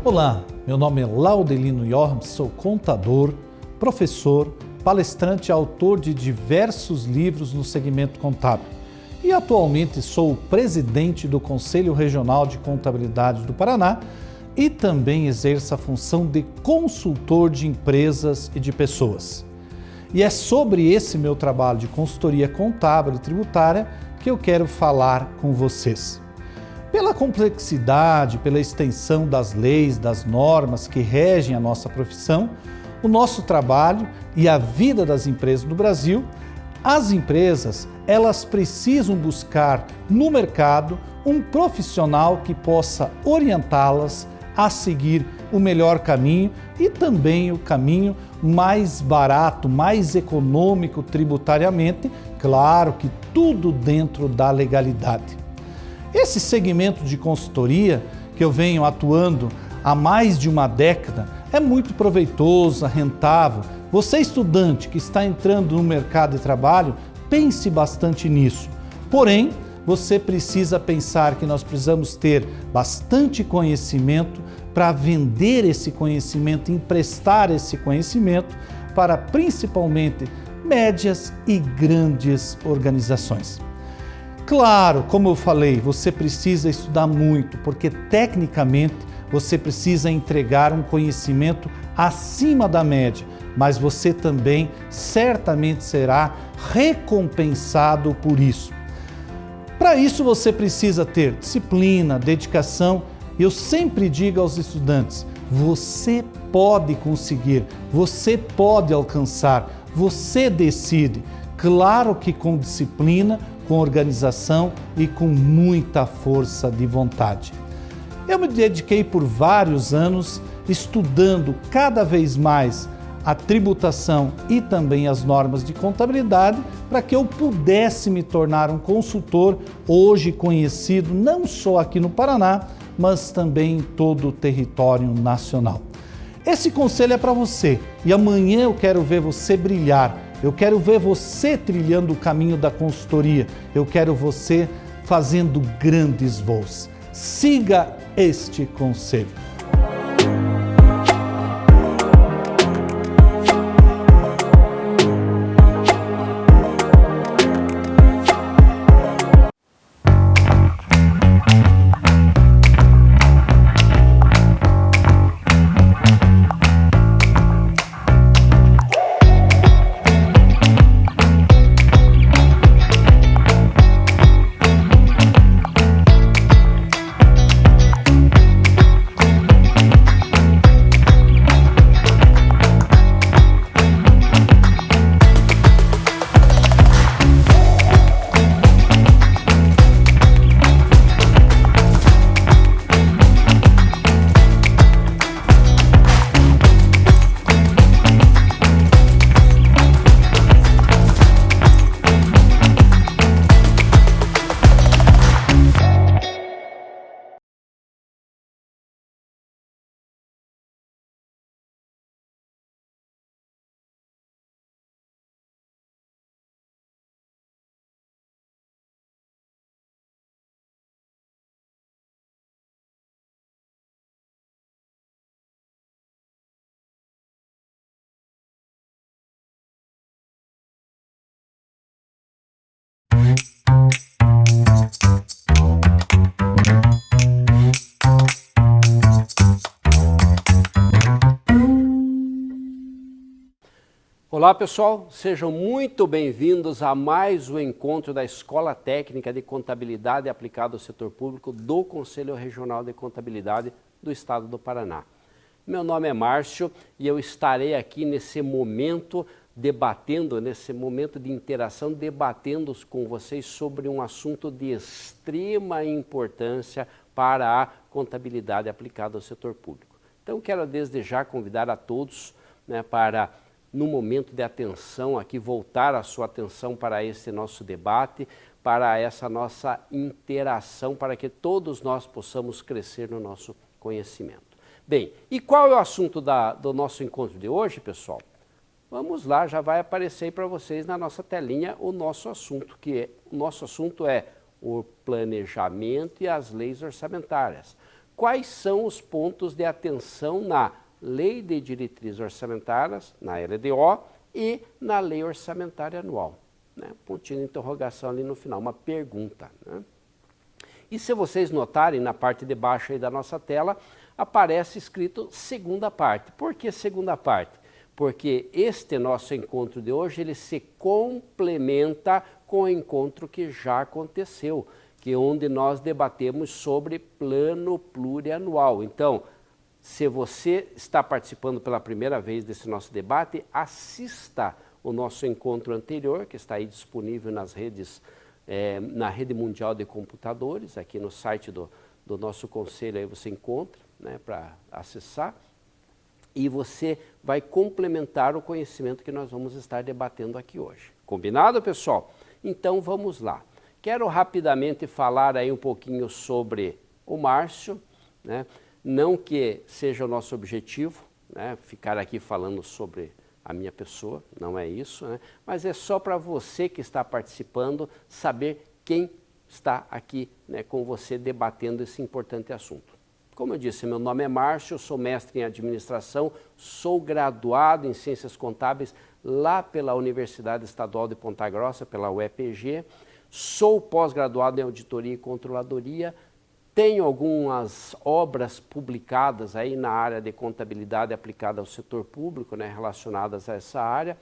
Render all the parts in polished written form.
Olá, meu nome é Laudelino Johan, sou contador, professor, palestrante e autor de diversos livros no segmento contábil. E atualmente sou o presidente do Conselho Regional de Contabilidade do Paraná e também exerço a função de consultor de empresas e de pessoas. E é sobre esse meu trabalho de consultoria contábil e tributária que eu quero falar com vocês. Pela complexidade, pela extensão das leis, das normas que regem a nossa profissão, o nosso trabalho e a vida das empresas no Brasil, as empresas, elas precisam buscar no mercado um profissional que possa orientá-las a seguir o melhor caminho e também o caminho mais barato, mais econômico tributariamente, claro que tudo dentro da legalidade. Esse segmento de consultoria que eu venho atuando há mais de uma década é muito proveitoso, rentável. Você, estudante que está entrando no mercado de trabalho, pense bastante nisso. Porém, você precisa pensar que nós precisamos ter bastante conhecimento para vender esse conhecimento, emprestar esse conhecimento para principalmente médias e grandes organizações. Claro, como eu falei, você precisa estudar muito, porque tecnicamente você precisa entregar um conhecimento acima da média, mas você também certamente será recompensado por isso. Para isso você precisa ter disciplina, dedicação. Eu sempre digo aos estudantes, você pode conseguir, você pode alcançar, você decide. Claro que com disciplina, com organização e com muita força de vontade. Eu me dediquei por vários anos estudando cada vez mais a tributação e também as normas de contabilidade para que eu pudesse me tornar um consultor hoje conhecido não só aqui no Paraná, mas também em todo o território nacional. Esse conselho é para você e amanhã eu quero ver você brilhar. Eu quero ver você trilhando o caminho da consultoria. Eu quero você fazendo grandes voos. Siga este conselho. Olá pessoal, sejam muito bem-vindos a mais um encontro da Escola Técnica de Contabilidade Aplicada ao Setor Público do Conselho Regional de Contabilidade do Estado do Paraná. Meu nome é Márcio e eu estarei aqui nesse momento debatendo, nesse momento de interação, debatendo com vocês sobre um assunto de extrema importância para a contabilidade aplicada ao setor público. Então quero desde já convidar a todos para, no momento de atenção aqui, voltar a sua atenção para esse nosso debate, para essa nossa interação, para que todos nós possamos crescer no nosso conhecimento. Bem, e qual é o assunto do nosso encontro de hoje, pessoal? Vamos lá, já vai aparecer para vocês na nossa telinha o nosso assunto, o nosso assunto é o planejamento e as leis orçamentárias. quais são os pontos de atenção na Lei de Diretrizes Orçamentárias, na LDO, e na Lei Orçamentária Anual. Né? Pontinho de interrogação ali no final, uma pergunta. Né? E se vocês notarem, na parte de baixo aí da nossa tela, aparece escrito segunda parte. Por que segunda parte? Porque este nosso encontro de hoje, ele se complementa com o encontro que já aconteceu, que é onde nós debatemos sobre plano plurianual. Então, se você está participando pela primeira vez desse nosso debate, assista o nosso encontro anterior, que está aí disponível nas redes, na Rede Mundial de Computadores, aqui no site do nosso conselho, aí você encontra, né, para acessar, e você vai complementar o conhecimento que nós vamos estar debatendo aqui hoje. Combinado, pessoal? Então, vamos lá. Quero rapidamente falar aí um pouquinho sobre o Márcio, né? Não que seja o nosso objetivo, né, ficar aqui falando sobre a minha pessoa, não é isso, né? Mas é só para você que está participando saber quem está aqui, né, com você debatendo esse importante assunto. Como eu disse, meu nome é Márcio, eu sou mestre em administração, sou graduado em ciências contábeis lá pela Universidade Estadual de Ponta Grossa, pela UEPG, sou pós-graduado em auditoria e controladoria, tenho algumas obras publicadas aí na área de contabilidade aplicada ao setor público, né, relacionadas a essa área.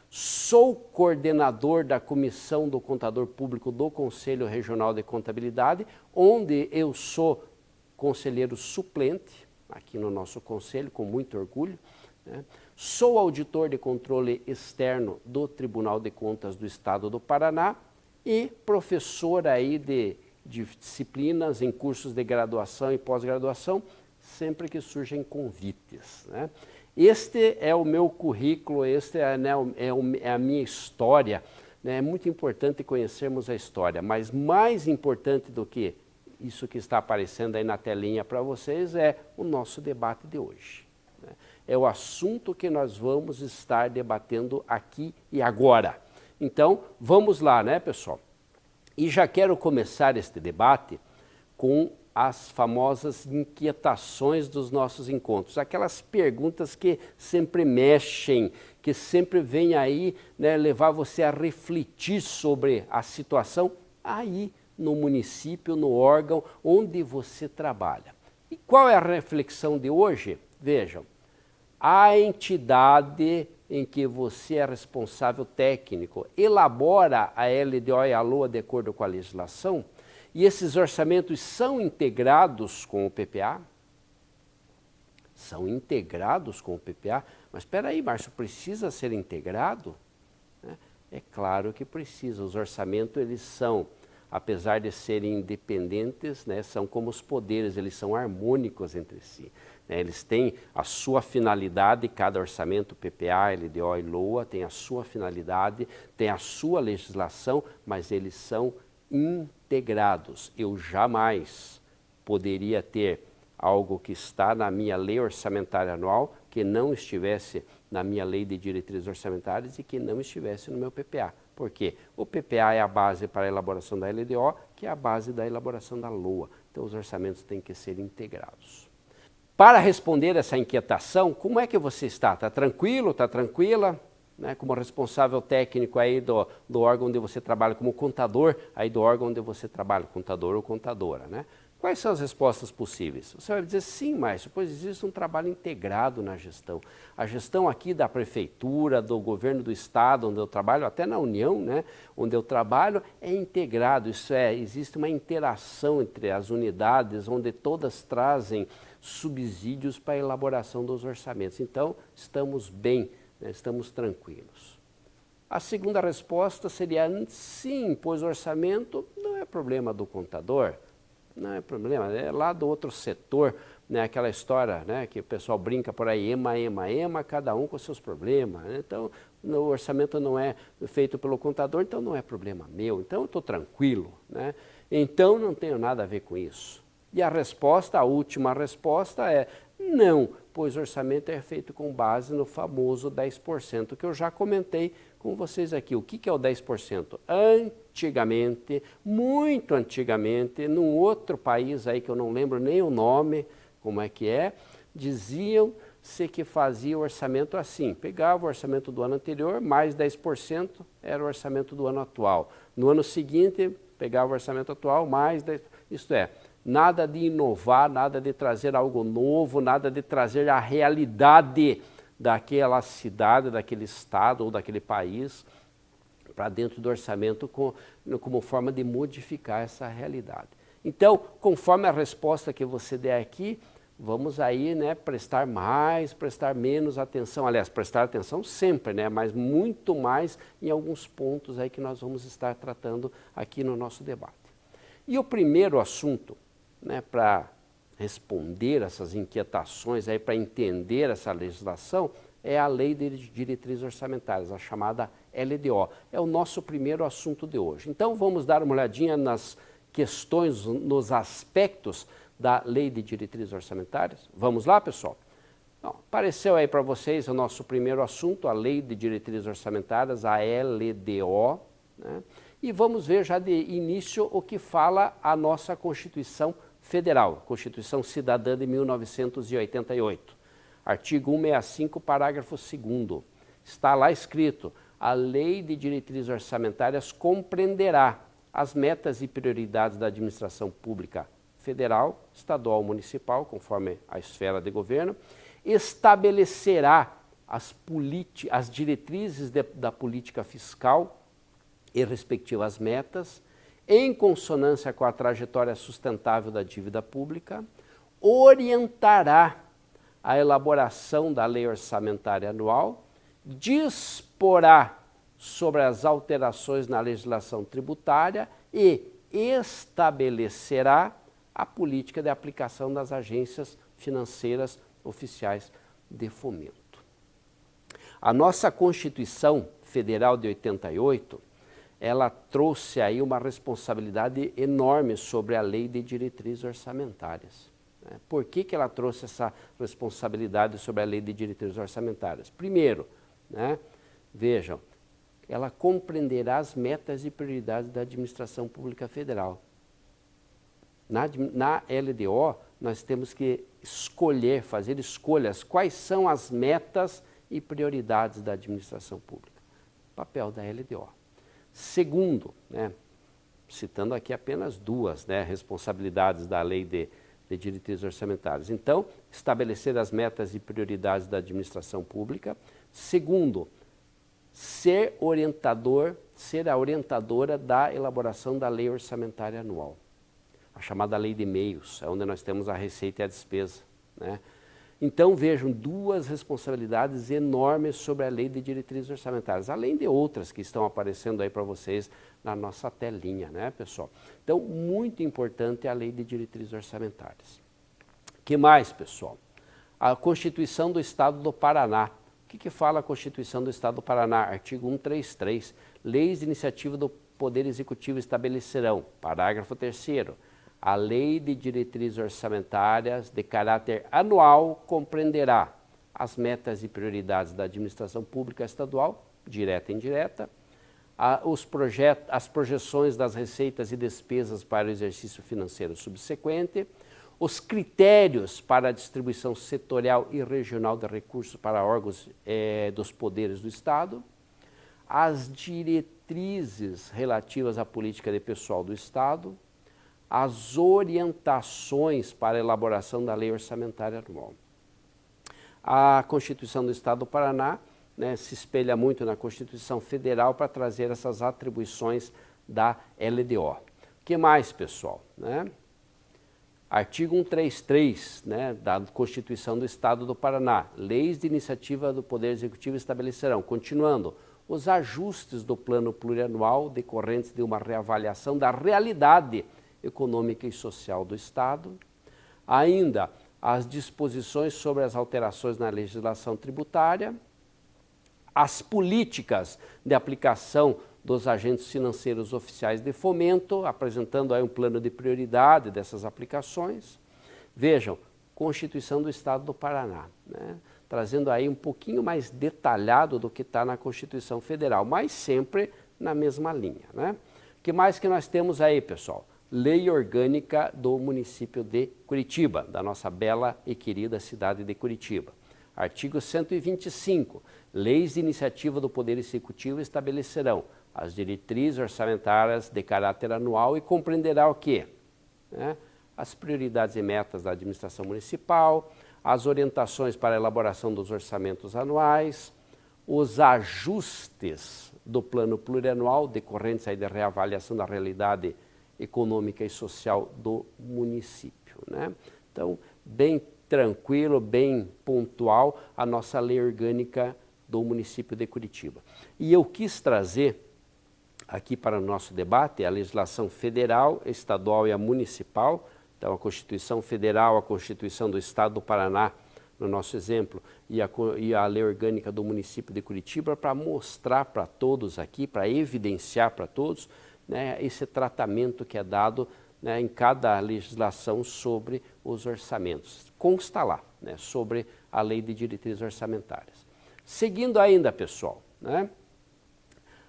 Sou coordenador da Comissão do Contador Público do Conselho Regional de Contabilidade, onde eu sou conselheiro suplente aqui no nosso conselho, com muito orgulho, né? Sou auditor de controle externo do Tribunal de Contas do Estado do Paraná e professor aí de disciplinas em cursos de graduação e pós-graduação, sempre que surgem convites, né? Este é o meu currículo, este é, né, é a minha história, né? É muito importante conhecermos a história, mas mais importante do que isso que está aparecendo aí na telinha para vocês é o nosso debate de hoje, né? É o assunto que nós vamos estar debatendo aqui e agora. Então, vamos lá, né, pessoal? E já quero começar este debate com as famosas inquietações dos nossos encontros, aquelas perguntas que sempre mexem, que sempre vêm aí, né, levar você a refletir sobre a situação aí no município, no órgão onde você trabalha. E qual é a reflexão de hoje? Vejam, a entidade em que você é responsável técnico elabora a LDO e a LOA de acordo com a legislação, e esses orçamentos são integrados com o PPA? São integrados com o PPA? Mas espera aí, Márcio, precisa ser integrado? É claro que precisa. Os orçamentos, eles são, apesar de serem independentes, né, são como os poderes, eles são harmônicos entre si. Né, eles têm a sua finalidade, cada orçamento, PPA, LDO e LOA, tem a sua finalidade, tem a sua legislação, mas eles são integrados. Eu jamais poderia ter algo que está na minha lei orçamentária anual que não estivesse na minha lei de diretrizes orçamentárias e que não estivesse no meu PPA. Por quê? O PPA é a base para a elaboração da LDO, que é a base da elaboração da LOA. Então, os orçamentos têm que ser integrados. Para responder essa inquietação, como é que você está? Está tranquilo? Está tranquila? Né? Como responsável técnico aí do órgão onde você trabalha, como contador aí do órgão onde você trabalha, contador ou contadora, né? Quais são as respostas possíveis? Você vai dizer, sim, Márcio, pois existe um trabalho integrado na gestão. A gestão aqui da prefeitura, do governo do estado, onde eu trabalho, até na União, né, onde eu trabalho, é integrado. Isso é, existe uma interação entre as unidades, onde todas trazem subsídios para a elaboração dos orçamentos. Então, estamos bem, né, estamos tranquilos. A segunda resposta seria, sim, pois o orçamento não é problema do contador. Não é problema, é lá do outro setor, né, aquela história, né, que o pessoal brinca por aí, ema, cada um com seus problemas. Né? Então, o orçamento não é feito pelo contador, então não é problema meu, então eu estou tranquilo. Né? Então, não tenho nada a ver com isso. E a resposta, a última resposta é não, pois o orçamento é feito com base no famoso 10%, que eu já comentei com vocês aqui. O que é o 10%? antigamente, muito antigamente, num outro país aí que eu não lembro nem o nome, como é que é, diziam-se que fazia o orçamento assim, pegava o orçamento do ano anterior, mais 10% era o orçamento do ano atual. No ano seguinte, pegava o orçamento atual, mais 10%, isto é, nada de inovar, nada de trazer algo novo, nada de trazer a realidade daquela cidade, daquele estado ou daquele país para dentro do orçamento como forma de modificar essa realidade. Então, conforme a resposta que você der aqui, vamos aí, né, prestar mais, prestar menos atenção, aliás, prestar atenção sempre, né, mas muito mais em alguns pontos aí que nós vamos estar tratando aqui no nosso debate. E o primeiro assunto, né, para responder essas inquietações aí, para entender essa legislação, é a Lei de Diretrizes Orçamentárias, a chamada LDO. É o nosso primeiro assunto de hoje. Então, vamos dar uma olhadinha nas questões, nos aspectos da Lei de Diretrizes Orçamentárias. Vamos lá, pessoal? Então, apareceu aí para vocês o nosso primeiro assunto, a Lei de Diretrizes Orçamentárias, a LDO, né? E vamos ver já de início o que fala a nossa Constituição Federal, Constituição Cidadã de 1988. Artigo 165, parágrafo 2º. Está lá escrito: a Lei de Diretrizes Orçamentárias compreenderá as metas e prioridades da administração pública federal, estadual, municipal, conforme a esfera de governo, estabelecerá as diretrizes da política fiscal e respectivas metas, em consonância com a trajetória sustentável da dívida pública, orientará a elaboração da lei orçamentária anual, disporá sobre as alterações na legislação tributária e estabelecerá a política de aplicação das agências financeiras oficiais de fomento. A nossa Constituição Federal de 88, ela trouxe aí uma responsabilidade enorme sobre a Lei de Diretrizes Orçamentárias. Por que ela trouxe essa responsabilidade sobre a Lei de Diretrizes Orçamentárias? Primeiro, né, vejam, ela compreenderá as metas e prioridades da administração pública federal. Na LDO, nós temos que escolher, fazer escolhas, quais são as metas e prioridades da administração pública. Papel da LDO. Segundo, né, citando aqui apenas duas, né, responsabilidades da Lei de Diretrizes Orçamentárias. Então, estabelecer as metas e prioridades da administração pública. Segundo, ser a orientadora da elaboração da Lei Orçamentária Anual. A chamada Lei de Meios, é onde nós temos a receita e a despesa, né? Então, vejam, duas responsabilidades enormes sobre a Lei de Diretrizes Orçamentárias, além de outras que estão aparecendo aí para vocês na nossa telinha, né, pessoal? Então, muito importante a Lei de Diretrizes Orçamentárias. O que mais, pessoal? A Constituição do Estado do Paraná. O que fala a Constituição do Estado do Paraná? Artigo 133. Leis de iniciativa do Poder Executivo estabelecerão, parágrafo 3º, a Lei de Diretrizes Orçamentárias de caráter anual compreenderá as metas e prioridades da administração pública estadual, direta e indireta, as projeções das receitas e despesas para o exercício financeiro subsequente, os critérios para a distribuição setorial e regional de recursos para órgãos dos poderes do Estado, as diretrizes relativas à política de pessoal do Estado, as orientações para a elaboração da Lei Orçamentária Anual. A Constituição do Estado do Paraná, né, se espelha muito na Constituição Federal para trazer essas atribuições da LDO. O que mais, pessoal? Né? Artigo 133, né, da Constituição do Estado do Paraná. Leis de iniciativa do Poder Executivo estabelecerão, continuando, os ajustes do plano plurianual decorrentes de uma reavaliação da realidade econômica e social do Estado. Ainda, as disposições sobre as alterações na legislação tributária, as políticas de aplicação dos agentes financeiros oficiais de fomento, apresentando aí um plano de prioridade dessas aplicações. Vejam, Constituição do Estado do Paraná, né? Trazendo aí um pouquinho mais detalhado do que está na Constituição Federal, mas sempre na mesma linha, né? O que mais que nós temos aí, pessoal? Lei Orgânica do município de Curitiba, da nossa bela e querida cidade de Curitiba. Artigo 125. Leis de iniciativa do Poder Executivo estabelecerão as diretrizes orçamentárias de caráter anual e compreenderá o quê? As prioridades e metas da administração municipal, as orientações para a elaboração dos orçamentos anuais, os ajustes do plano plurianual decorrentes aí da reavaliação da realidade econômica e social do município, né? Então, bem tranquilo, bem pontual a nossa lei orgânica do município de Curitiba. E eu quis trazer aqui para o nosso debate a legislação federal, estadual e a municipal. Então, a Constituição Federal, a Constituição do Estado do Paraná, no nosso exemplo, e a lei orgânica do município de Curitiba, para mostrar para todos aqui, para evidenciar para todos, né, esse tratamento que é dado, né, em cada legislação sobre os orçamentos. Consta lá, né, sobre a lei de diretrizes orçamentárias. Seguindo ainda, pessoal, né,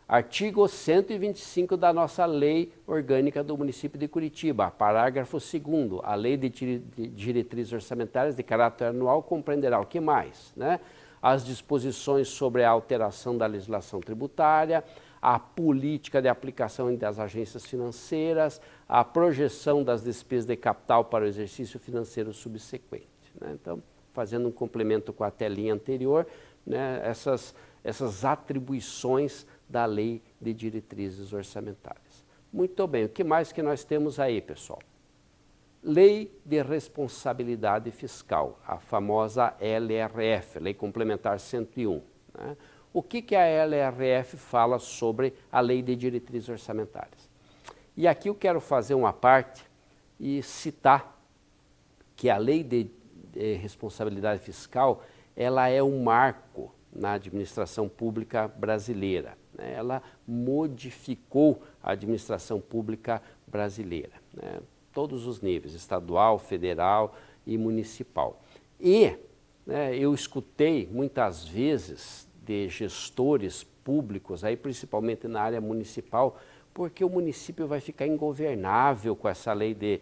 artigo 125 da nossa lei orgânica do município de Curitiba, parágrafo 2º, a lei de diretrizes orçamentárias de caráter anual compreenderá o que mais, né? As disposições sobre a alteração da legislação tributária, a política de aplicação das agências financeiras, a projeção das despesas de capital para o exercício financeiro subsequente, né? Então, fazendo um complemento com a telinha anterior, né, essas atribuições da lei de diretrizes orçamentárias. Muito bem, o que mais que nós temos aí, pessoal? Lei de responsabilidade fiscal, a famosa LRF, Lei Complementar 101. Né? O que a LRF fala sobre a lei de diretrizes orçamentárias? E aqui eu quero fazer uma parte e citar que a lei de responsabilidade fiscal, ela é um marco na administração pública brasileira. Né? Ela modificou a administração pública brasileira, né? Todos os níveis, estadual, federal e municipal. E, né, eu escutei muitas vezes de gestores públicos, aí principalmente na área municipal, porque o município vai ficar ingovernável com essa lei de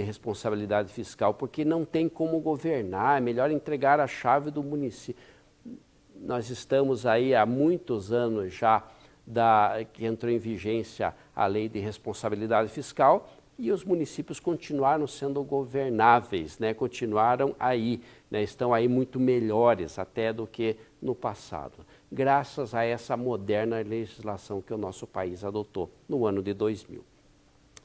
responsabilidade fiscal, porque não tem como governar, é melhor entregar a chave do município. Nós estamos aí há muitos anos já que entrou em vigência a lei de responsabilidade fiscal e os municípios continuaram sendo governáveis, né? Continuaram aí, né? Estão aí muito melhores até do que no passado, graças a essa moderna legislação que o nosso país adotou no ano de 2000.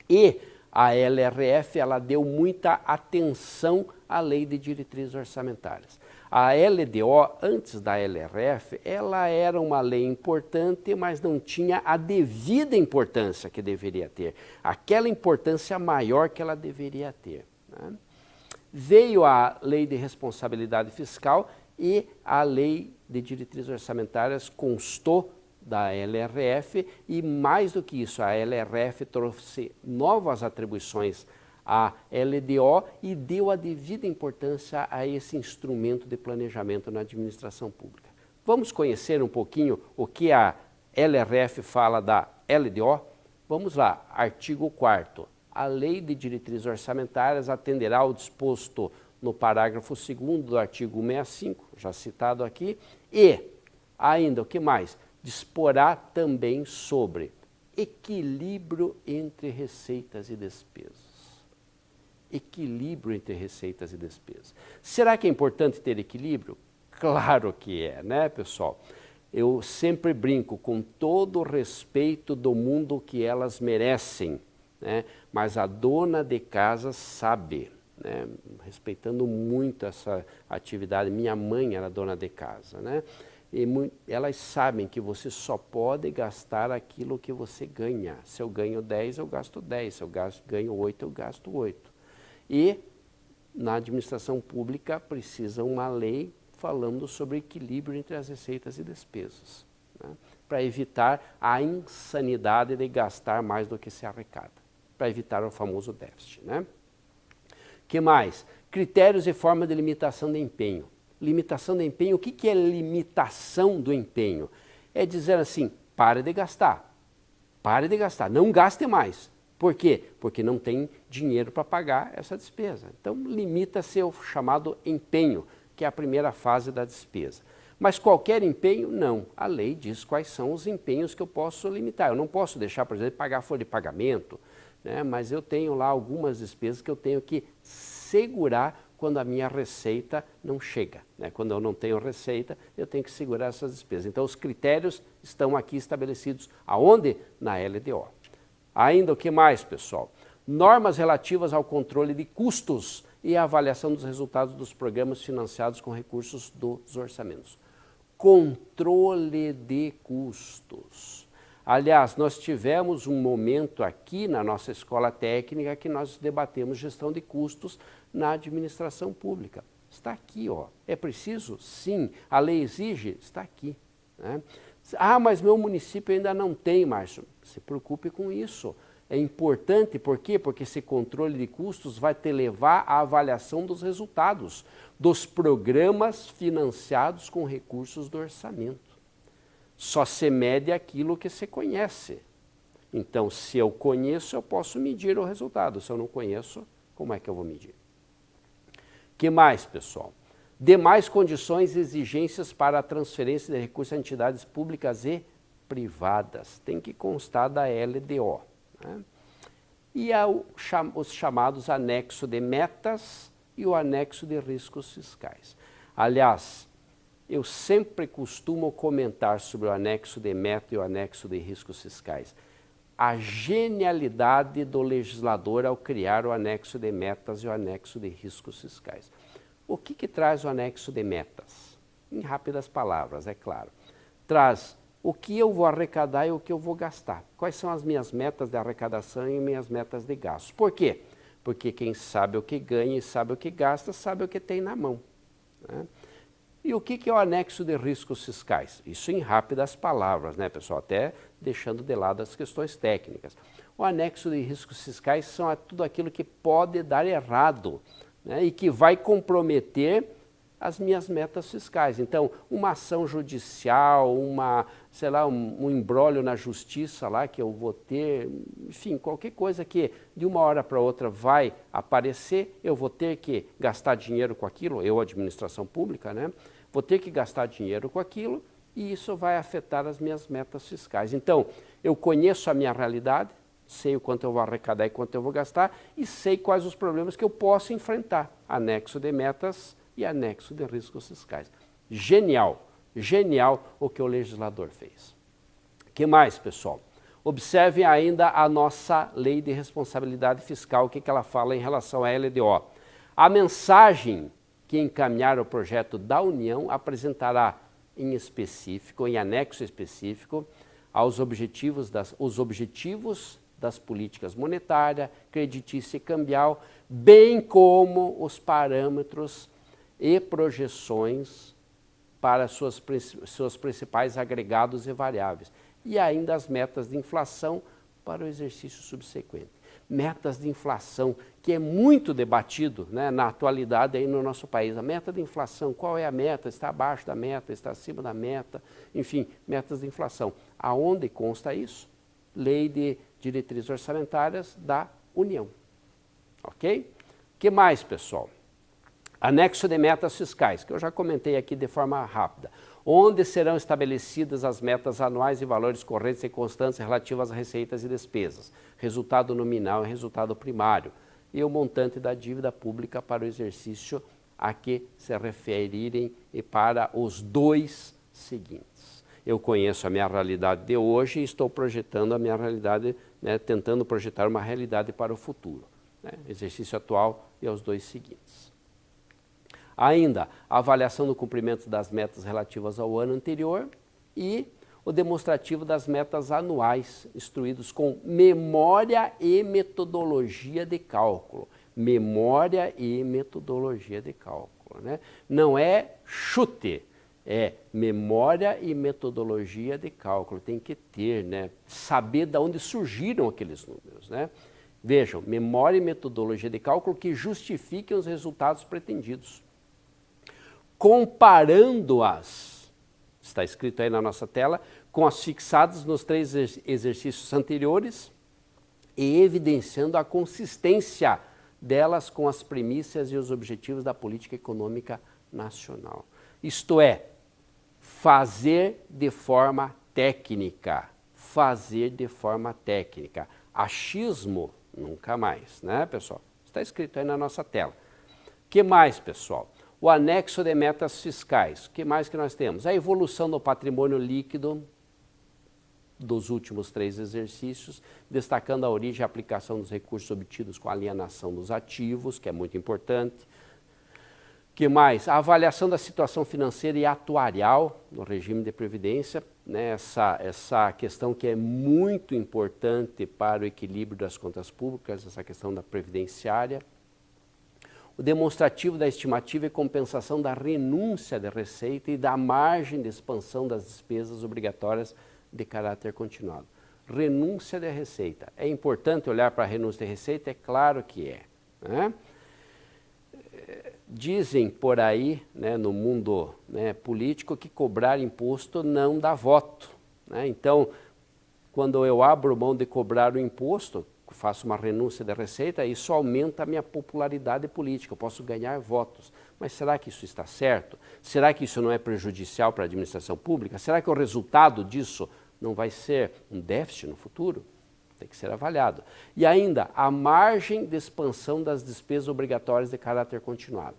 E a LRF, ela deu muita atenção à lei de diretrizes orçamentárias. A LDO, antes da LRF, ela era uma lei importante, mas não tinha a devida importância que deveria ter, aquela importância maior que ela deveria ter, né? Veio a lei de responsabilidade fiscal e a lei de diretrizes orçamentárias constou da LRF e, mais do que isso, a LRF trouxe novas atribuições à LDO e deu a devida importância a esse instrumento de planejamento na administração pública. Vamos conhecer um pouquinho o que a LRF fala da LDO? Vamos lá, artigo 4º. A lei de diretrizes orçamentárias atenderá ao disposto no parágrafo 2º do artigo 165, já citado aqui, e ainda o que mais? Disporá também sobre equilíbrio entre receitas e despesas. Equilíbrio entre receitas e despesas. Será que é importante ter equilíbrio? Claro que é, né, pessoal? Eu sempre brinco, com todo o respeito do mundo que elas merecem, né? Mas a dona de casa sabe, né? Respeitando muito essa atividade. Minha mãe era dona de casa, né? E elas sabem que você só pode gastar aquilo que você ganha. Se eu ganho 10, eu gasto 10. Se eu ganho 8, eu gasto 8. E na administração pública precisa uma lei falando sobre equilíbrio entre as receitas e despesas, né? Para evitar a insanidade de gastar mais do que se arrecada, para evitar o famoso déficit, né? Que mais? Critérios e forma de limitação de empenho. Limitação de empenho, o que é limitação do empenho? É dizer assim, pare de gastar. Pare de gastar, não gaste mais. Por quê? Porque não tem dinheiro para pagar essa despesa. Então, limita-se ao chamado empenho, que é a primeira fase da despesa. Mas qualquer empenho, não. A lei diz quais são os empenhos que eu posso limitar. Eu não posso deixar, por exemplo, pagar folha de pagamento, né? Mas eu tenho lá algumas despesas que eu tenho que segurar quando a minha receita não chega, né? Quando eu não tenho receita, eu tenho que segurar essas despesas. Então, os critérios estão aqui estabelecidos. Aonde? Na LDO. Ainda o que mais, pessoal? Normas relativas ao controle de custos e a avaliação dos resultados dos programas financiados com recursos dos orçamentos. Controle de custos. Aliás, nós tivemos um momento aqui na nossa escola técnica que nós debatemos gestão de custos na administração pública. Está aqui, ó. É preciso? Sim. A lei exige? Está aqui, né? Ah, mas meu município ainda não tem, Márcio. Se preocupe com isso. É importante, por quê? Porque esse controle de custos vai te levar à avaliação dos resultados dos programas financiados com recursos do orçamento. Só se mede aquilo que se conhece. Então, se eu conheço, eu posso medir o resultado. Se eu não conheço, como é que eu vou medir? Que mais, pessoal? Demais condições e exigências para a transferência de recursos a entidades públicas e privadas. Tem que constar da LDO. Né? E os chamados anexo de metas e o anexo de riscos fiscais. Aliás, eu sempre costumo comentar sobre o anexo de meta e o anexo de riscos fiscais. A genialidade do legislador ao criar o anexo de metas e o anexo de riscos fiscais. O que traz o anexo de metas? Em rápidas palavras, é claro. Traz o que eu vou arrecadar e o que eu vou gastar. Quais são as minhas metas de arrecadação e minhas metas de gastos? Por quê? Porque quem sabe o que ganha e sabe o que gasta, sabe o que tem na mão, né? E o que é o anexo de riscos fiscais? Isso em rápidas palavras, né, pessoal? Até deixando de lado as questões técnicas. O anexo de riscos fiscais são tudo aquilo que pode dar errado, né, e que vai comprometer as minhas metas fiscais. Então, uma ação judicial, sei lá, um imbróglio na justiça lá que eu vou ter, enfim, qualquer coisa que de uma hora para outra vai aparecer, eu vou ter que gastar dinheiro com aquilo, eu, administração pública, né? Vou ter que gastar dinheiro com aquilo e isso vai afetar as minhas metas fiscais. Então, eu conheço a minha realidade, sei o quanto eu vou arrecadar e quanto eu vou gastar e sei quais os problemas que eu posso enfrentar. Anexo de metas e anexo de riscos fiscais. Genial, genial o que o legislador fez. O que mais, pessoal? Observem ainda a nossa lei de responsabilidade fiscal, o que ela fala em relação à LDO. A mensagem que encaminhar o projeto da União apresentará em específico, em anexo específico, os objetivos das políticas monetária, creditícia e cambial, bem como os parâmetros e projeções para seus principais agregados e variáveis. E ainda as metas de inflação para o exercício subsequente. Metas de inflação, que é muito debatido, né, na atualidade aí no nosso país. A meta de inflação, qual é a meta? Está abaixo da meta, está acima da meta, enfim, metas de inflação. Aonde consta isso? Lei de Diretrizes Orçamentárias da União. Ok? O que mais, pessoal? Anexo de metas fiscais, que eu já comentei aqui de forma rápida, onde serão estabelecidas as metas anuais e valores correntes e constantes relativas às receitas e despesas, resultado nominal e resultado primário, e o montante da dívida pública para o exercício a que se referirem e para os dois seguintes. Eu conheço a minha realidade de hoje e estou projetando a minha realidade, né, tentando projetar uma realidade para o futuro, né, exercício atual e aos dois seguintes. Ainda, a avaliação do cumprimento das metas relativas ao ano anterior e o demonstrativo das metas anuais, instruídos com memória e metodologia de cálculo. Memória e metodologia de cálculo, né? Não é chute, é memória e metodologia de cálculo. Tem que ter, né? Saber de onde surgiram aqueles números, né? Vejam, memória e metodologia de cálculo que justifiquem os resultados pretendidos. Comparando-as, está escrito aí na nossa tela, com as fixadas nos 3 exercícios anteriores e evidenciando a consistência delas com as premissas e os objetivos da política econômica nacional. Isto é, fazer de forma técnica. Fazer de forma técnica. Achismo, nunca mais, né, pessoal? Está escrito aí na nossa tela. O que mais, pessoal? O anexo de metas fiscais. O que mais que nós temos? A evolução do patrimônio líquido dos últimos 3 exercícios, destacando a origem e a aplicação dos recursos obtidos com a alienação dos ativos, que é muito importante. O que mais? A avaliação da situação financeira e atuarial no regime de previdência, né? Essa questão que é muito importante para o equilíbrio das contas públicas, essa questão da previdenciária. O demonstrativo da estimativa e compensação da renúncia de receita e da margem de expansão das despesas obrigatórias de caráter continuado. Renúncia de receita. É importante olhar para a renúncia de receita? É claro que é, né? Dizem por aí, né, no mundo, né, político, que cobrar imposto não dá voto, né? Então, quando eu abro mão de cobrar o imposto, faço uma renúncia de receita, isso aumenta a minha popularidade política, eu posso ganhar votos. Mas será que isso está certo? Será que isso não é prejudicial para a administração pública? Será que o resultado disso não vai ser um déficit no futuro? Tem que ser avaliado. E ainda, a margem de expansão das despesas obrigatórias de caráter continuado.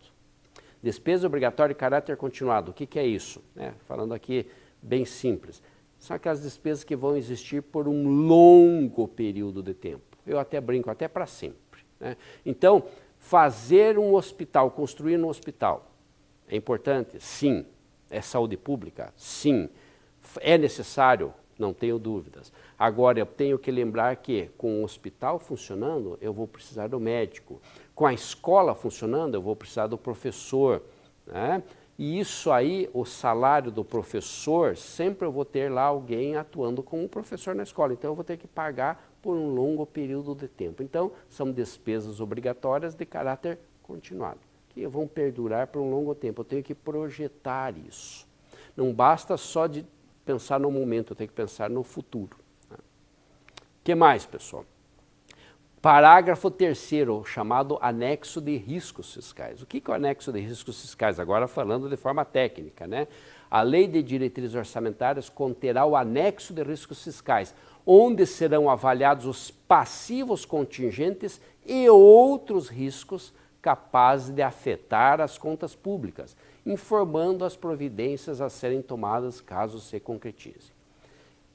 Despesa obrigatória de caráter continuado, o que é isso? Falando aqui bem simples, são aquelas despesas que vão existir por um longo período de tempo. Eu até brinco, até para sempre, né? Então, fazer um hospital, construir um hospital, é importante? Sim. É saúde pública? Sim. É necessário? Não tenho dúvidas. Agora, eu tenho que lembrar que com o hospital funcionando, eu vou precisar do médico. Com a escola funcionando, eu vou precisar do professor, né? E isso aí, o salário do professor, sempre eu vou ter lá alguém atuando como professor na escola. Então, eu vou ter que pagar por um longo período de tempo. Então, são despesas obrigatórias de caráter continuado, que vão perdurar por um longo tempo. Eu tenho que projetar isso. Não basta só de pensar no momento, eu tenho que pensar no futuro. O que mais, pessoal? Parágrafo 3º, chamado anexo de riscos fiscais. O que é o anexo de riscos fiscais? Agora falando de forma técnica, né? A Lei de Diretrizes Orçamentárias conterá o anexo de riscos fiscais, onde serão avaliados os passivos contingentes e outros riscos capazes de afetar as contas públicas, informando as providências a serem tomadas caso se concretize.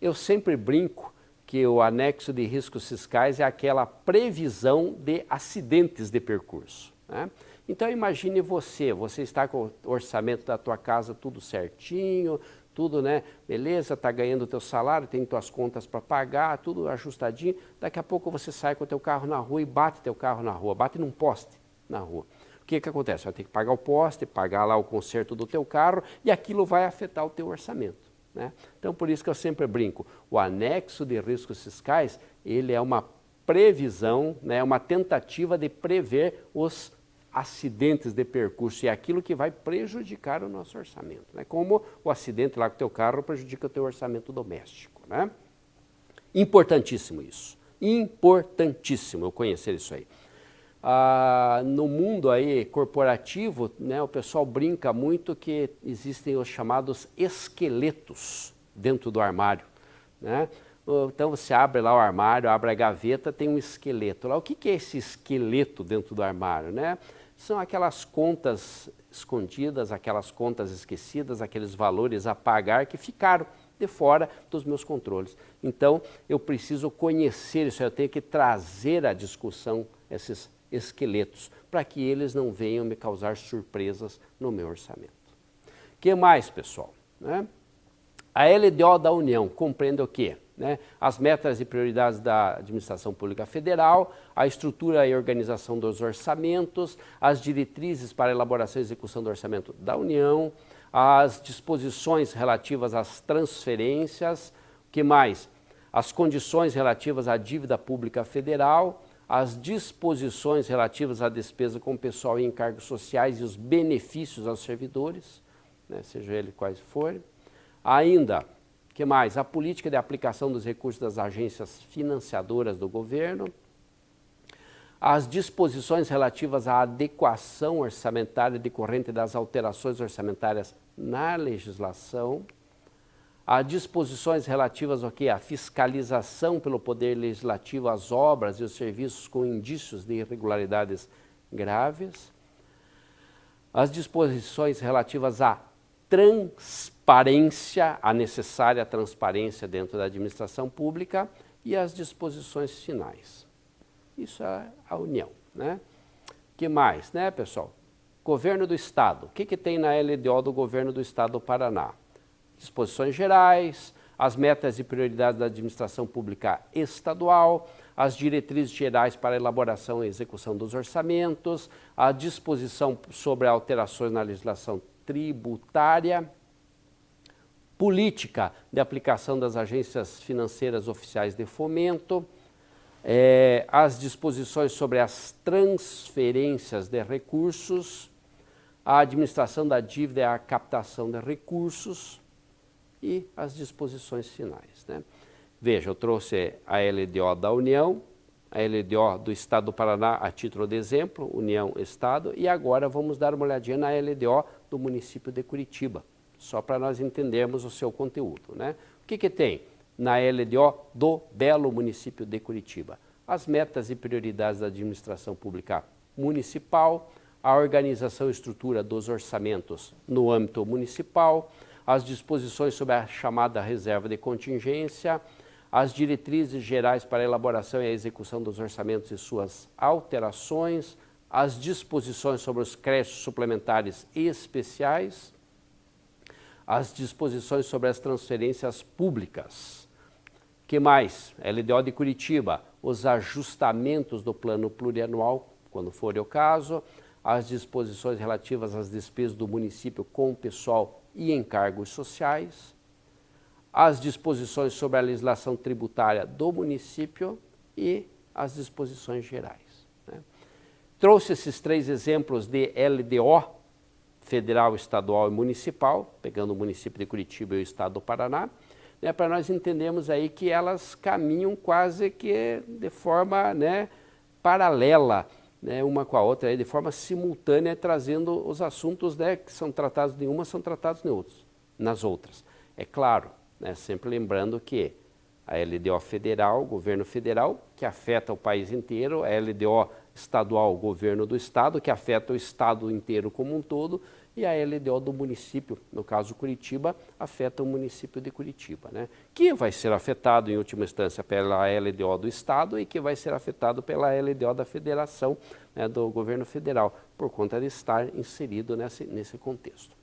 Eu sempre brinco que o anexo de riscos fiscais é aquela previsão de acidentes de percurso, né? Então imagine você está com o orçamento da tua casa tudo certinho, tudo, né? Beleza, está ganhando o teu salário, tem tuas contas para pagar, tudo ajustadinho. Daqui a pouco você sai com o teu carro na rua e bate teu carro na rua, bate num poste na rua. O que acontece? Vai ter que pagar o poste, pagar lá o conserto do teu carro e aquilo vai afetar o teu orçamento, né? Então, por isso que eu sempre brinco, o anexo de riscos fiscais, ele é uma previsão, né, uma tentativa de prever os acidentes de percurso e aquilo que vai prejudicar o nosso orçamento, né? Como o acidente lá com o teu carro prejudica o teu orçamento doméstico, né? Importantíssimo isso, importantíssimo eu conhecer isso aí. No mundo aí corporativo, né, o pessoal brinca muito que existem os chamados esqueletos dentro do armário, né? Então você abre lá o armário, abre a gaveta, tem um esqueleto lá. O que é esse esqueleto dentro do armário, né? São aquelas contas escondidas, aquelas contas esquecidas, aqueles valores a pagar que ficaram de fora dos meus controles. Então eu preciso conhecer isso, eu tenho que trazer à discussão esses esqueletos, para que eles não venham me causar surpresas no meu orçamento. O que mais, pessoal? Né? A LDO da União compreende o quê? Né? As metas e prioridades da Administração Pública Federal, a estrutura e organização dos orçamentos, as diretrizes para a elaboração e execução do orçamento da União, as disposições relativas às transferências, o que mais? As condições relativas à dívida pública federal, as disposições relativas à despesa com pessoal e encargos sociais e os benefícios aos servidores, né, seja ele quais forem. Ainda, o que mais? A política de aplicação dos recursos das agências financiadoras do governo, as disposições relativas à adequação orçamentária decorrente das alterações orçamentárias na legislação, as disposições relativas ao quê? À fiscalização pelo Poder Legislativo às obras e os serviços com indícios de irregularidades graves, as disposições relativas à transparência, a necessária transparência dentro da administração pública e as disposições finais. Isso é a União, né? Que mais, né, pessoal? Governo do Estado. O que tem na LDO do Governo do Estado do Paraná? Disposições gerais, as metas e prioridades da administração pública estadual, as diretrizes gerais para a elaboração e execução dos orçamentos, a disposição sobre alterações na legislação tributária, política de aplicação das agências financeiras oficiais de fomento, as disposições sobre as transferências de recursos, a administração da dívida e a captação de recursos e as disposições finais, né? Veja, eu trouxe a LDO da União, a LDO do Estado do Paraná a título de exemplo, União, Estado, e agora vamos dar uma olhadinha na LDO do município de Curitiba, só para nós entendermos o seu conteúdo, né? O que tem na LDO do belo município de Curitiba? As metas e prioridades da administração pública municipal, a organização e estrutura dos orçamentos no âmbito municipal, as disposições sobre a chamada reserva de contingência, as diretrizes gerais para a elaboração e a execução dos orçamentos e suas alterações, as disposições sobre os créditos suplementares e especiais, as disposições sobre as transferências públicas. Que mais? LDO de Curitiba, os ajustamentos do plano plurianual, quando for o caso, as disposições relativas às despesas do município com pessoal e encargos sociais, as disposições sobre a legislação tributária do município e as disposições gerais, né? Trouxe esses 3 exemplos de LDO, federal, estadual e municipal, pegando o município de Curitiba e o estado do Paraná, né, para nós entendermos aí que elas caminham quase que de forma, né, paralela, né, uma com a outra, aí, de forma simultânea, trazendo os assuntos, né, que são tratados em uma, são tratados nas outras. É claro, né, sempre lembrando que a LDO federal, governo federal, que afeta o país inteiro, a LDO estadual, governo do estado, que afeta o estado inteiro como um todo, e a LDO do município, no caso Curitiba, afeta o município de Curitiba, né? Que vai ser afetado em última instância pela LDO do estado e que vai ser afetado pela LDO da federação, né, do governo federal, por conta de estar inserido nesse contexto.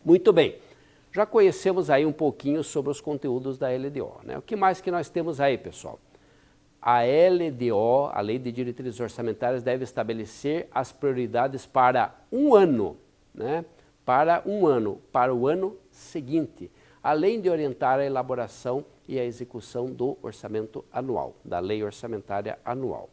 Muito bem, já conhecemos aí um pouquinho sobre os conteúdos da LDO, né? O que mais que nós temos aí, pessoal? A LDO, a Lei de Diretrizes Orçamentárias, deve estabelecer as prioridades para um ano, né? Para o ano seguinte, além de orientar a elaboração e a execução do orçamento anual, da Lei Orçamentária Anual.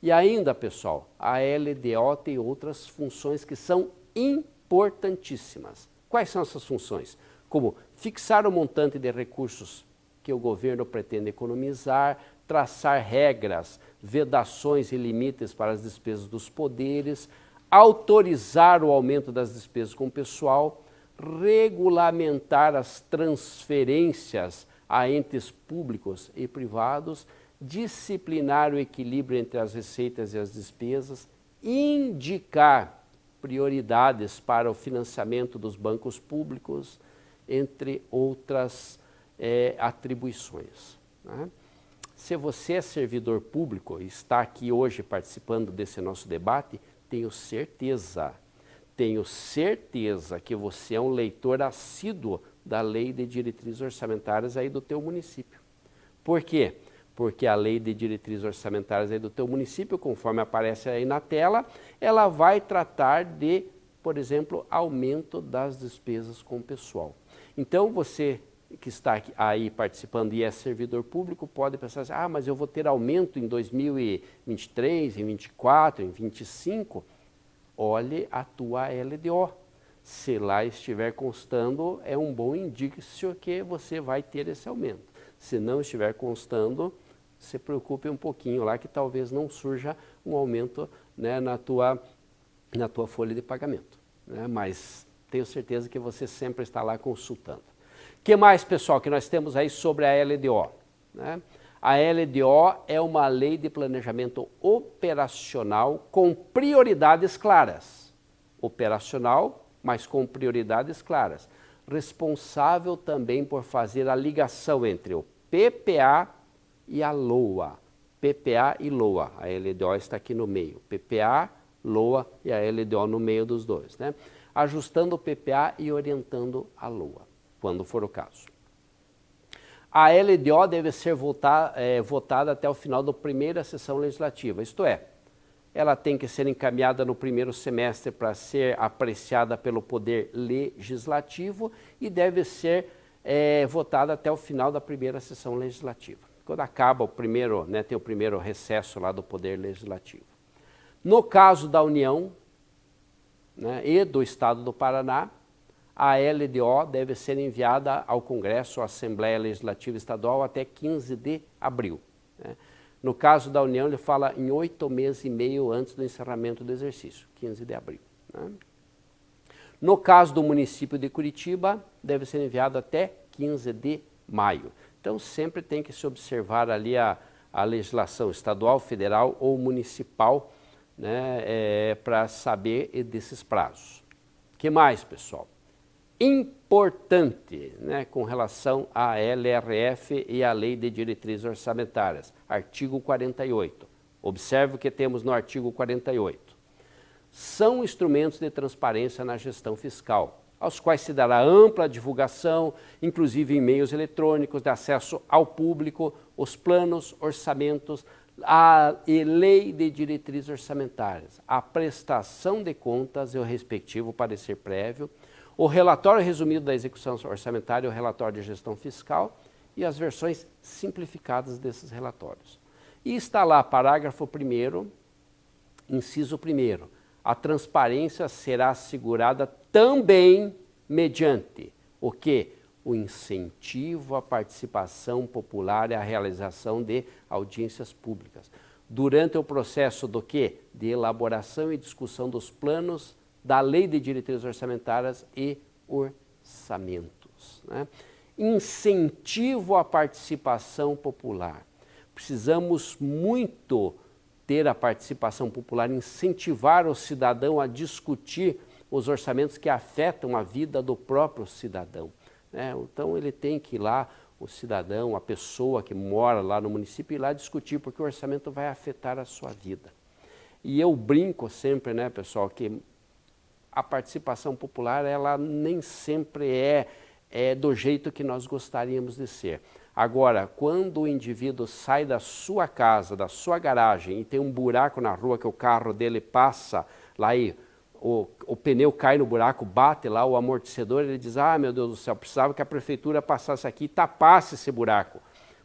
E ainda, pessoal, a LDO tem outras funções que são importantíssimas. Quais são essas funções? Como fixar o montante de recursos que o governo pretende economizar, traçar regras, vedações e limites para as despesas dos poderes, autorizar o aumento das despesas com o pessoal, regulamentar as transferências a entes públicos e privados, disciplinar o equilíbrio entre as receitas e as despesas, indicar prioridades para o financiamento dos bancos públicos, entre outras atribuições, né? Se você é servidor público e está aqui hoje participando desse nosso debate, tenho certeza que você é um leitor assíduo da Lei de Diretrizes Orçamentárias aí do teu município. Por quê? Porque a Lei de Diretrizes Orçamentárias aí do teu município, conforme aparece aí na tela, ela vai tratar de, por exemplo, aumento das despesas com o pessoal. Então, você que está aí participando e é servidor público pode pensar assim, mas eu vou ter aumento em 2023, em 2024, em 2025. Olhe a tua LDO. Se lá estiver constando, é um bom indício que você vai ter esse aumento. Se não estiver constando, se preocupe um pouquinho lá que talvez não surja um aumento, né, na tua folha de pagamento, né? Mas tenho certeza que você sempre está lá consultando. O que mais, pessoal, que nós temos aí sobre a LDO, né? A LDO é uma lei de planejamento operacional com prioridades claras. Operacional, mas com prioridades claras. Responsável também por fazer a ligação entre o PPA e a LOA. PPA e LOA. A LDO está aqui no meio. PPA, LOA e a LDO no meio dos dois, né? Ajustando o PPA e orientando a LOA, quando for o caso. A LDO deve ser votada até o final da primeira sessão legislativa, isto é, ela tem que ser encaminhada no primeiro semestre para ser apreciada pelo Poder Legislativo e deve ser votada até o final da primeira sessão legislativa. Quando acaba o primeiro, né, tem o primeiro recesso lá do Poder Legislativo. No caso da União, né, e do Estado do Paraná, a LDO deve ser enviada ao Congresso, à Assembleia Legislativa Estadual, até 15 de abril. Né? No caso da União, ele fala em 8 meses e meio antes do encerramento do exercício, 15 de abril. Né? No caso do município de Curitiba, deve ser enviado até 15 de maio. Então, sempre tem que se observar ali a legislação estadual, federal ou municipal, né, para saber desses prazos. O que mais, pessoal? Importante, né, com relação à LRF e à Lei de Diretrizes Orçamentárias, artigo 48. Observe o que temos no artigo 48. São instrumentos de transparência na gestão fiscal, aos quais se dará ampla divulgação, inclusive em meios eletrônicos de acesso ao público, os planos, orçamentos, a Lei de Diretrizes Orçamentárias, a prestação de contas e o respectivo parecer prévio, o relatório resumido da execução orçamentária, o relatório de gestão fiscal e as versões simplificadas desses relatórios. E está lá, parágrafo 1º, inciso 1º, a transparência será assegurada também mediante o quê? O incentivo à participação popular e à realização de audiências públicas. Durante o processo do quê? De elaboração e discussão dos planos da Lei de Diretrizes Orçamentárias e Orçamentos. Né? Incentivo à participação popular. Precisamos muito ter a participação popular, incentivar o cidadão a discutir os orçamentos que afetam a vida do próprio cidadão. Né? Então ele tem que ir lá, o cidadão, a pessoa que mora lá no município, ir lá discutir, porque o orçamento vai afetar a sua vida. E eu brinco sempre, né, pessoal, que a participação popular, ela nem sempre é do jeito que nós gostaríamos de ser. Agora, quando o indivíduo sai da sua casa, da sua garagem, e tem um buraco na rua que o carro dele passa lá e o pneu cai no buraco, bate lá o amortecedor, ele diz, ah, meu Deus do céu, precisava que a prefeitura passasse aqui e tapasse esse buraco.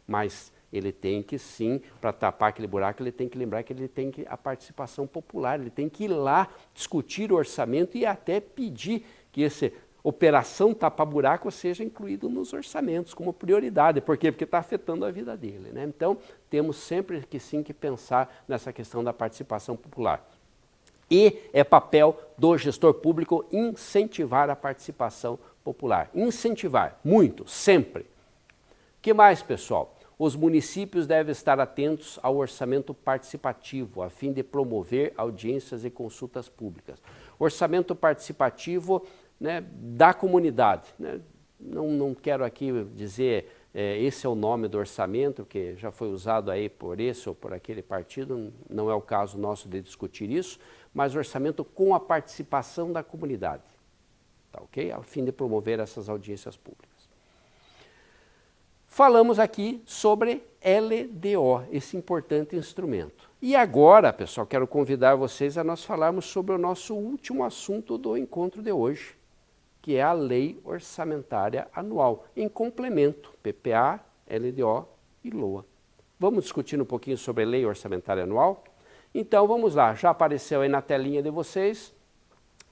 Mas ele tem que sim, para tapar aquele buraco, ele tem que lembrar que ele tem a participação popular, ele tem que ir lá discutir o orçamento e até pedir que essa operação tapa-buraco seja incluído nos orçamentos como prioridade. Por quê? Porque está afetando a vida dele, né? Então, temos sempre que sim que pensar nessa questão da participação popular. E é papel do gestor público incentivar a participação popular. Incentivar, muito, sempre. O que mais, pessoal? Os municípios devem estar atentos ao orçamento participativo, a fim de promover audiências e consultas públicas. Orçamento participativo, né, da comunidade. Né? Não quero aqui dizer esse é o nome do orçamento, que já foi usado aí por esse ou por aquele partido, não é o caso nosso de discutir isso, mas orçamento com a participação da comunidade, tá, ok? A fim de promover essas audiências públicas. Falamos aqui sobre LDO, esse importante instrumento. E agora, pessoal, quero convidar vocês a nós falarmos sobre o nosso último assunto do encontro de hoje, que é a Lei Orçamentária Anual, em complemento, PPA, LDO e LOA. Vamos discutir um pouquinho sobre a Lei Orçamentária Anual? Então, vamos lá, já apareceu aí na telinha de vocês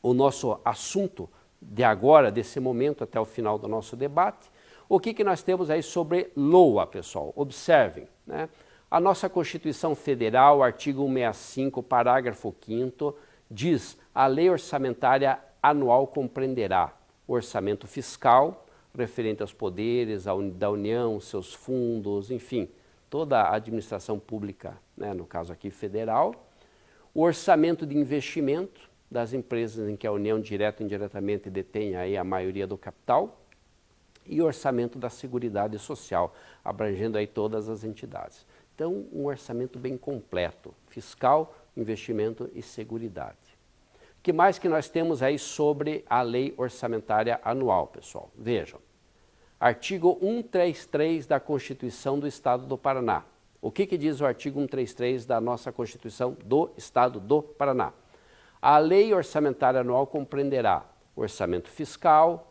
o nosso assunto de agora, desse momento até o final do nosso debate, o que nós temos aí sobre LOA, pessoal? Observem, né? A nossa Constituição Federal, artigo 165, parágrafo 5º, diz: a lei orçamentária anual compreenderá o orçamento fiscal, referente aos poderes da União, seus fundos, enfim, toda a administração pública, né, no caso aqui federal, o orçamento de investimento das empresas em que a União direta ou indiretamente detém aí a maioria do capital, e o orçamento da Seguridade Social, abrangendo aí todas as entidades. Então, um orçamento bem completo, fiscal, investimento e seguridade. O que mais que nós temos aí sobre a lei orçamentária anual, pessoal? Vejam, artigo 133 da Constituição do Estado do Paraná. O que diz o artigo 133 da nossa Constituição do Estado do Paraná? A lei orçamentária anual compreenderá orçamento fiscal,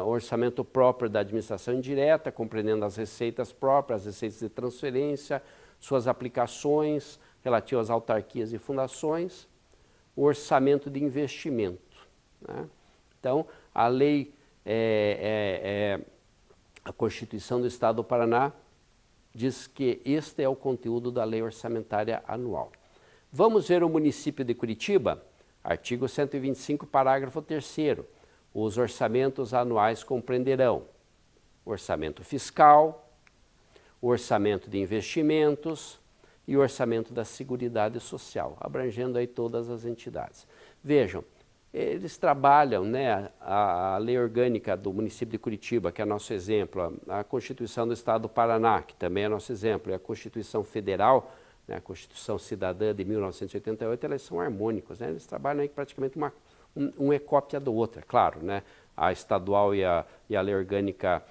orçamento próprio da administração indireta, compreendendo as receitas próprias, as receitas de transferência, suas aplicações relativas a autarquias e fundações, o orçamento de investimento, né? Então, a lei, a Constituição do Estado do Paraná diz que este é o conteúdo da lei orçamentária anual. Vamos ver o município de Curitiba? Artigo 125, parágrafo 3º. Os orçamentos anuais compreenderão orçamento fiscal, o orçamento de investimentos e o orçamento da Seguridade Social, abrangendo aí todas as entidades. Vejam, eles trabalham, né, a lei orgânica do município de Curitiba, que é nosso exemplo, a Constituição do Estado do Paraná, que também é nosso exemplo, e a Constituição Federal, né, a Constituição Cidadã de 1988, elas são harmônicos, né? Eles trabalham aí praticamente um é cópia do outro, é claro, né? A estadual e a lei orgânica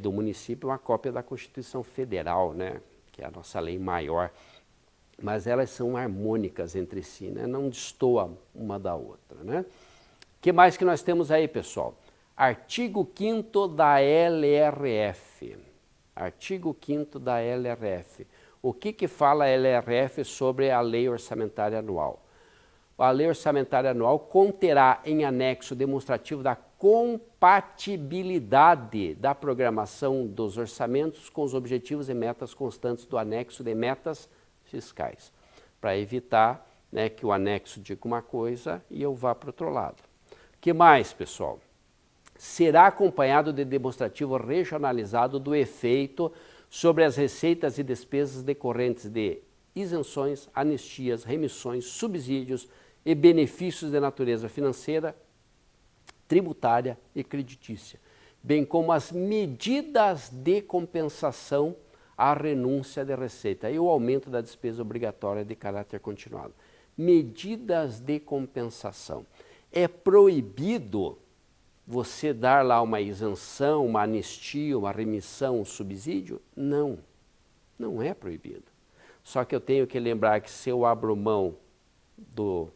do município é uma cópia da Constituição Federal, né, que é a nossa lei maior, mas elas são harmônicas entre si, né? Não destoam uma da outra, né? O que mais que nós temos aí, pessoal? Artigo 5º da LRF. Artigo 5º da LRF. O que fala a LRF sobre a lei orçamentária anual? A lei orçamentária anual conterá em anexo demonstrativo da compatibilidade da programação dos orçamentos com os objetivos e metas constantes do anexo de metas fiscais, para evitar, né, que o anexo diga uma coisa e eu vá para o outro lado. O que mais, pessoal? Será acompanhado de demonstrativo regionalizado do efeito sobre as receitas e despesas decorrentes de isenções, anistias, remissões, subsídios e benefícios de natureza financeira, tributária e creditícia, bem como as medidas de compensação à renúncia de receita e o aumento da despesa obrigatória de caráter continuado. Medidas de compensação. É proibido você dar lá uma isenção, uma anistia, uma remissão, um subsídio? Não, não é proibido. Só que eu tenho que lembrar que se eu abro mão do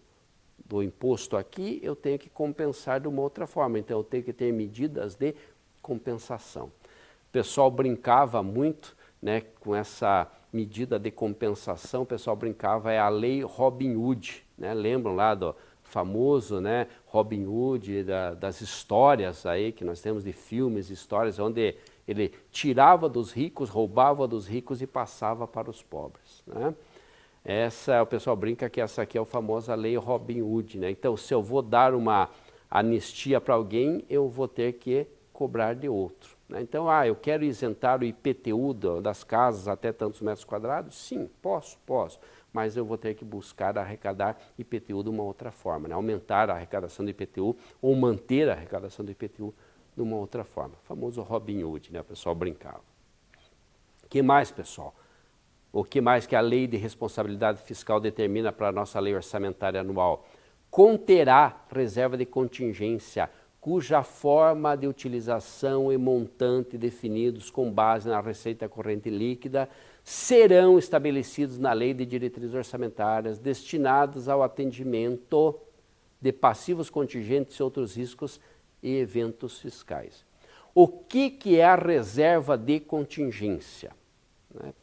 imposto aqui, eu tenho que compensar de uma outra forma. Então, eu tenho que ter medidas de compensação. O pessoal brincava muito, né, com essa medida de compensação, o pessoal brincava, é a lei Robin Hood, né? Lembram lá do famoso, né, Robin Hood, das histórias aí que nós temos de filmes, histórias, onde ele tirava dos ricos, roubava dos ricos e passava para os pobres, né? O pessoal brinca que essa aqui é a famosa lei Robin Hood, né? Então, se eu vou dar uma anistia para alguém, eu vou ter que cobrar de outro, né? Então, eu quero isentar o IPTU das casas até tantos metros quadrados? Sim, posso, mas eu vou ter que buscar arrecadar IPTU de uma outra forma, né? Aumentar a arrecadação do IPTU ou manter a arrecadação do IPTU de uma outra forma. O famoso Robin Hood, né? O pessoal brincava. O que mais, pessoal? O que mais que a lei de responsabilidade fiscal determina para a nossa lei orçamentária anual? Conterá reserva de contingência, cuja forma de utilização e montante definidos com base na receita corrente líquida serão estabelecidos na lei de diretrizes orçamentárias destinadas ao atendimento de passivos contingentes e outros riscos e eventos fiscais. O que é a reserva de contingência? Né?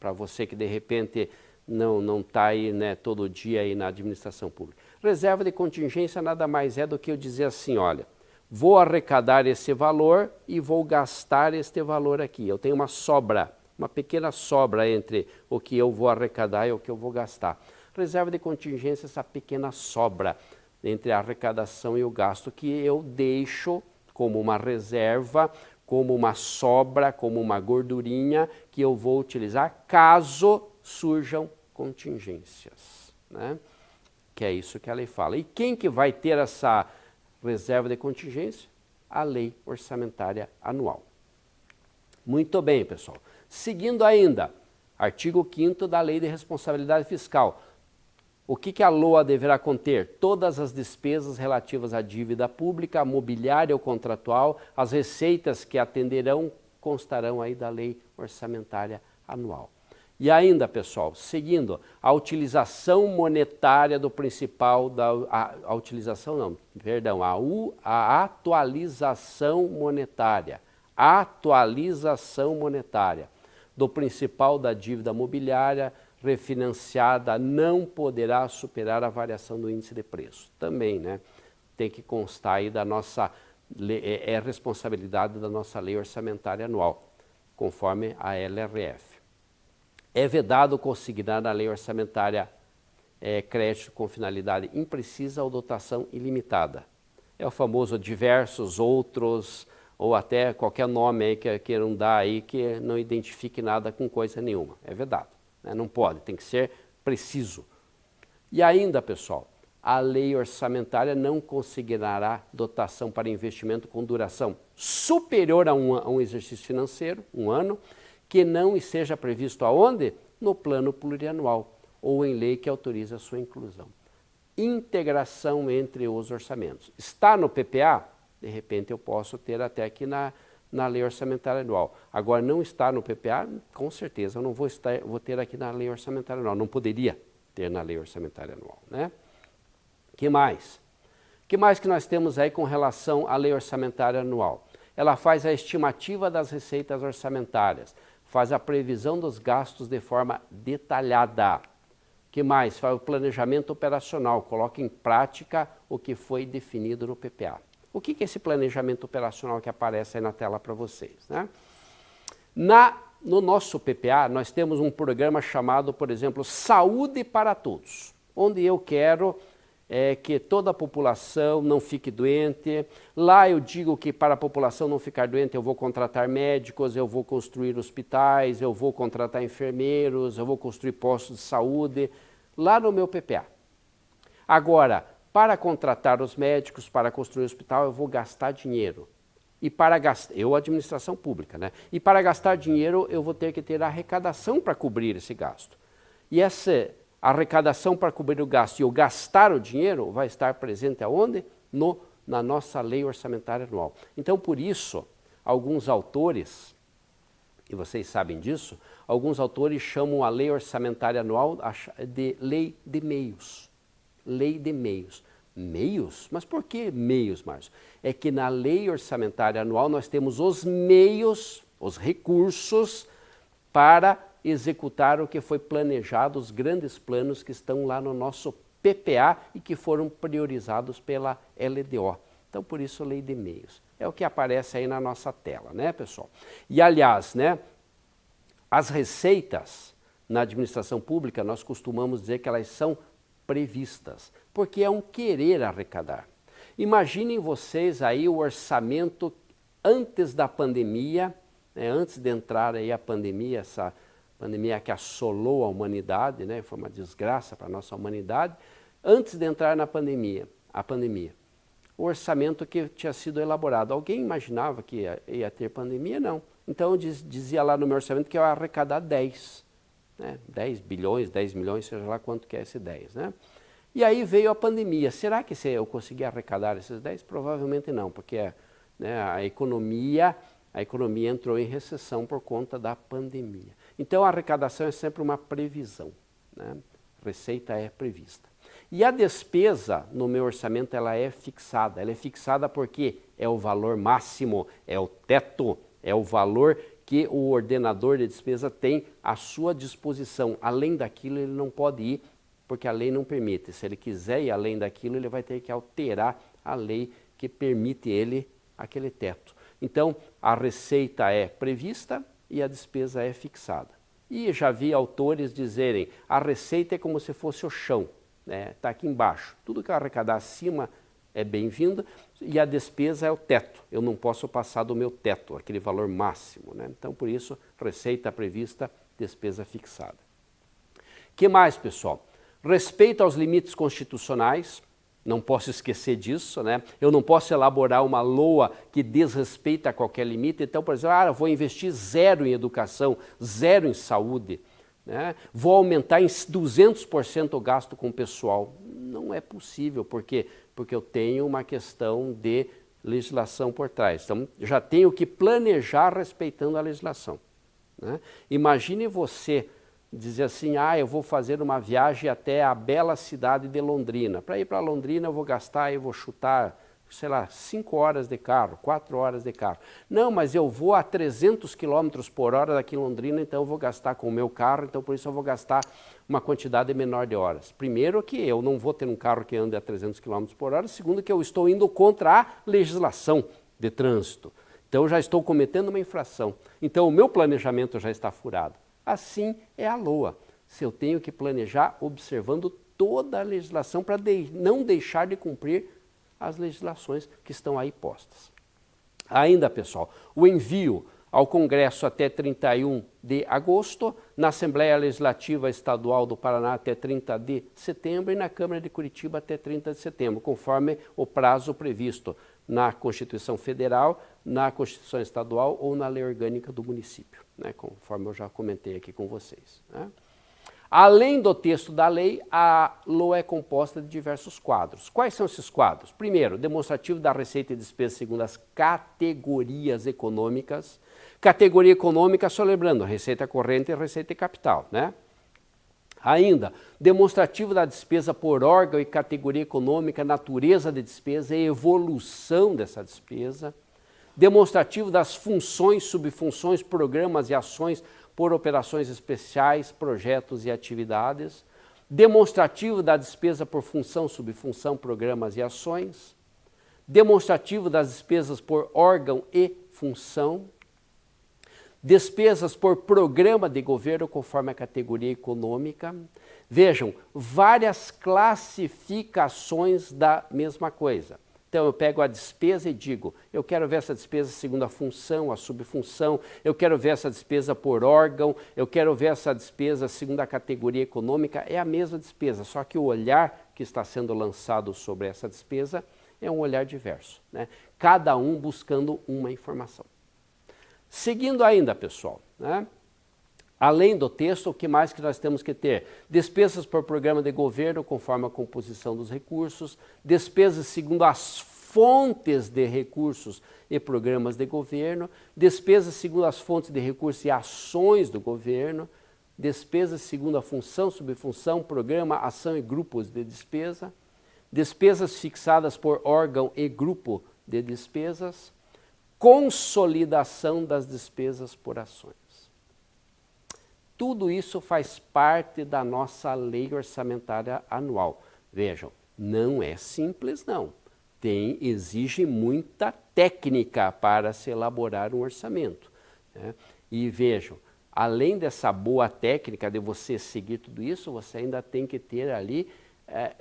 Para você que de repente não está aí, né, todo dia aí na administração pública. Reserva de contingência nada mais é do que eu dizer assim, olha, vou arrecadar esse valor e vou gastar este valor aqui. Eu tenho uma sobra, uma pequena sobra entre o que eu vou arrecadar e o que eu vou gastar. Reserva de contingência, essa pequena sobra entre a arrecadação e o gasto que eu deixo como uma reserva, como uma sobra, como uma gordurinha que eu vou utilizar caso surjam contingências, né? Que é isso que a lei fala. E quem que vai ter essa reserva de contingência? A lei orçamentária anual. Muito bem, pessoal. Seguindo ainda, artigo 5º da Lei de Responsabilidade Fiscal. O que a LOA deverá conter? Todas as despesas relativas à dívida pública, mobiliária ou contratual, as receitas que atenderão constarão aí da Lei Orçamentária Anual. E ainda, pessoal, seguindo, a utilização monetária do principal, a atualização monetária do principal da dívida mobiliária refinanciada não poderá superar a variação do índice de preço. Também, né? Tem que constar aí da nossa, é responsabilidade da nossa lei orçamentária anual, conforme a LRF. É vedado consignar na lei orçamentária crédito com finalidade imprecisa ou dotação ilimitada. É o famoso diversos, outros, ou até qualquer nome aí que queiram dar aí que não identifique nada com coisa nenhuma. É vedado, né? Não pode, tem que ser preciso. E ainda, pessoal, a lei orçamentária não consignará dotação para investimento com duração superior a um exercício financeiro, um ano, que não esteja previsto aonde? No plano plurianual ou em lei que autorize a sua inclusão. Integração entre os orçamentos. Está no PPA? De repente eu posso ter até aqui na lei orçamentária anual. Agora não está no PPA? Com certeza eu não vou ter aqui na lei orçamentária anual. Não poderia ter na lei orçamentária anual, né? Que mais? Que mais que nós temos aí com relação à lei orçamentária anual? Ela faz a estimativa das receitas orçamentárias, faz a previsão dos gastos de forma detalhada. Que mais? Faz o planejamento operacional, coloca em prática o que foi definido no PPA. O que é esse planejamento operacional que aparece aí na tela para vocês, né? No nosso PPA, nós temos um programa chamado, por exemplo, Saúde para Todos, onde eu quero que toda a população não fique doente. Lá eu digo que para a população não ficar doente eu vou contratar médicos, eu vou construir hospitais, eu vou contratar enfermeiros, eu vou construir postos de saúde, lá no meu PPA. Agora, para contratar os médicos, para construir o hospital, eu vou gastar dinheiro. E para gastar, administração pública, né? E para gastar dinheiro eu vou ter que ter arrecadação para cobrir esse gasto. E essa arrecadação para cobrir o gasto e o gastar o dinheiro vai estar presente aonde? Na nossa lei orçamentária anual. Então, por isso, alguns autores, e vocês sabem disso, alguns autores chamam a lei orçamentária anual de lei de meios. Lei de meios. Meios? Mas por que meios, Márcio? É que na lei orçamentária anual nós temos os meios, os recursos para executar o que foi planejado, os grandes planos que estão lá no nosso PPA e que foram priorizados pela LDO. Então, por isso, lei de meios. É o que aparece aí na nossa tela, né, pessoal? E, aliás, né, as receitas na administração pública, nós costumamos dizer que elas são previstas, porque é um querer arrecadar. Imaginem vocês aí o orçamento antes da pandemia, né, antes de entrar aí a pandemia, essa pandemia que assolou a humanidade, né, foi uma desgraça para a nossa humanidade, antes de entrar na pandemia, o orçamento que tinha sido elaborado. Alguém imaginava que ia ter pandemia? Não. Então eu dizia lá no meu orçamento que eu ia arrecadar 10, né, 10 bilhões, 10 milhões, seja lá quanto que é esse 10, né? E aí veio a pandemia. Será que eu consegui arrecadar esses 10? Provavelmente não, porque né, a economia entrou em recessão por conta da pandemia. Então a arrecadação é sempre uma previsão, né? Receita é prevista. E a despesa no meu orçamento ela é fixada porque é o valor máximo, é o teto, é o valor que o ordenador de despesa tem à sua disposição. Além daquilo ele não pode ir, porque a lei não permite. Se ele quiser ir além daquilo, ele vai ter que alterar a lei que permite ele aquele teto. Então, a receita é prevista e a despesa é fixada. E já vi autores dizerem, a receita é como se fosse o chão, né? Está aqui embaixo. Tudo que eu arrecadar acima é bem-vindo e a despesa é o teto. Eu não posso passar do meu teto, aquele valor máximo, né? Então, por isso, receita prevista, despesa fixada. Que mais, pessoal? Respeito aos limites constitucionais, não posso esquecer disso, né? Eu não posso elaborar uma LOA que desrespeita qualquer limite. Então, por exemplo, eu vou investir 0 em educação, 0 em saúde, né? Vou aumentar em 200% o gasto com o pessoal. Não é possível, por quê? Porque eu tenho uma questão de legislação por trás. Então, já tenho que planejar respeitando a legislação, né? Imagine você dizer assim, eu vou fazer uma viagem até a bela cidade de Londrina. Para ir para Londrina eu vou chutar, sei lá, 5 horas de carro, 4 horas de carro. Não, mas eu vou a 300 km por hora daqui em Londrina, então eu vou gastar com o meu carro, então por isso eu vou gastar uma quantidade menor de horas. Primeiro que eu não vou ter um carro que ande a 300 km por hora, segundo que eu estou indo contra a legislação de trânsito. Então eu já estou cometendo uma infração. Então o meu planejamento já está furado. Assim é a LOA. Se eu tenho que planejar observando toda a legislação para não deixar de cumprir as legislações que estão aí postas. Ainda, pessoal, o envio ao Congresso até 31 de agosto, na Assembleia Legislativa Estadual do Paraná até 30 de setembro e na Câmara de Curitiba até 30 de setembro, conforme o prazo previsto na Constituição Federal, na Constituição Estadual ou na Lei Orgânica do município, né, conforme eu já comentei aqui com vocês, né. Além do texto da lei, a LOA é composta de diversos quadros. Quais são esses quadros? Primeiro, demonstrativo da receita e despesa segundo as categorias econômicas. Categoria econômica, só lembrando, receita corrente e receita e capital, né? Ainda, demonstrativo da despesa por órgão e categoria econômica, natureza de despesa e evolução dessa despesa. Demonstrativo das funções, subfunções, programas e ações por operações especiais, projetos e atividades. Demonstrativo da despesa por função, subfunção, programas e ações. Demonstrativo das despesas por órgão e função. Despesas por programa de governo conforme a categoria econômica. Vejam, várias classificações da mesma coisa. Então eu pego a despesa e digo, eu quero ver essa despesa segundo a função, a subfunção, eu quero ver essa despesa por órgão, eu quero ver essa despesa segundo a categoria econômica, é a mesma despesa, só que o olhar que está sendo lançado sobre essa despesa é um olhar diverso, né? Cada um buscando uma informação. Seguindo ainda, pessoal, né? Além do texto, o que mais que nós temos que ter? Despesas por programa de governo, conforme a composição dos recursos, despesas segundo as fontes de recursos e programas de governo, despesas segundo as fontes de recursos e ações do governo, despesas segundo a função, subfunção, programa, ação e grupos de despesa, despesas fixadas por órgão e grupo de despesas, consolidação das despesas por ações. Tudo isso faz parte da nossa lei orçamentária anual. Vejam, não é simples não. Exige muita técnica para se elaborar um orçamento, né? E vejam, além dessa boa técnica de você seguir tudo isso, você ainda tem que ter ali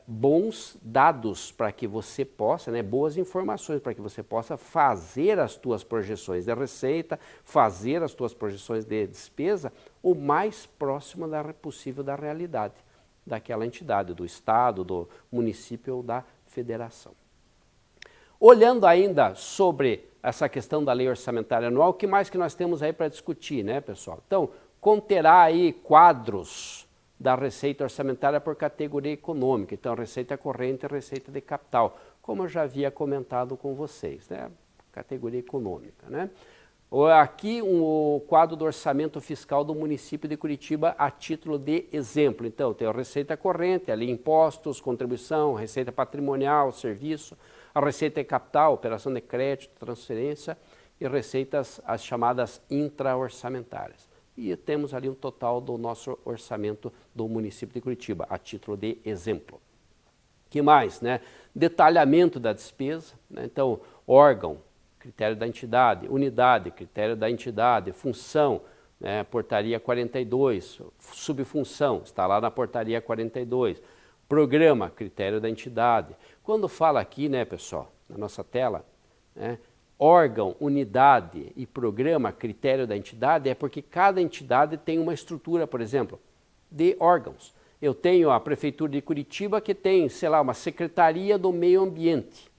bons dados para que você possa, né, boas informações para que você possa fazer as tuas projeções de receita, fazer as tuas projeções de despesa o mais próximo possível da realidade daquela entidade, do estado, do município ou da federação. Olhando ainda sobre essa questão da lei orçamentária anual, o que mais que nós temos aí para discutir, né, pessoal? Então, conterá aí quadros da receita orçamentária por categoria econômica, então receita corrente e receita de capital, como eu já havia comentado com vocês, né? Categoria econômica, né? Aqui o quadro do orçamento fiscal do município de Curitiba a título de exemplo. Então tem a receita corrente, ali impostos, contribuição, receita patrimonial, serviço, a receita de capital, operação de crédito, transferência e receitas as chamadas intra-orçamentárias. E temos ali um total do nosso orçamento do município de Curitiba, a título de exemplo. Que mais, né? Detalhamento da despesa, né? Então, órgão, critério da entidade, unidade, critério da entidade, função, né? Portaria 42, subfunção, está lá na portaria 42, programa, critério da entidade. Quando fala aqui, né, pessoal, na nossa tela, né, órgão, unidade e programa, critério da entidade, é porque cada entidade tem uma estrutura, por exemplo, de órgãos. Eu tenho a Prefeitura de Curitiba que tem, sei lá, uma Secretaria do Meio Ambiente.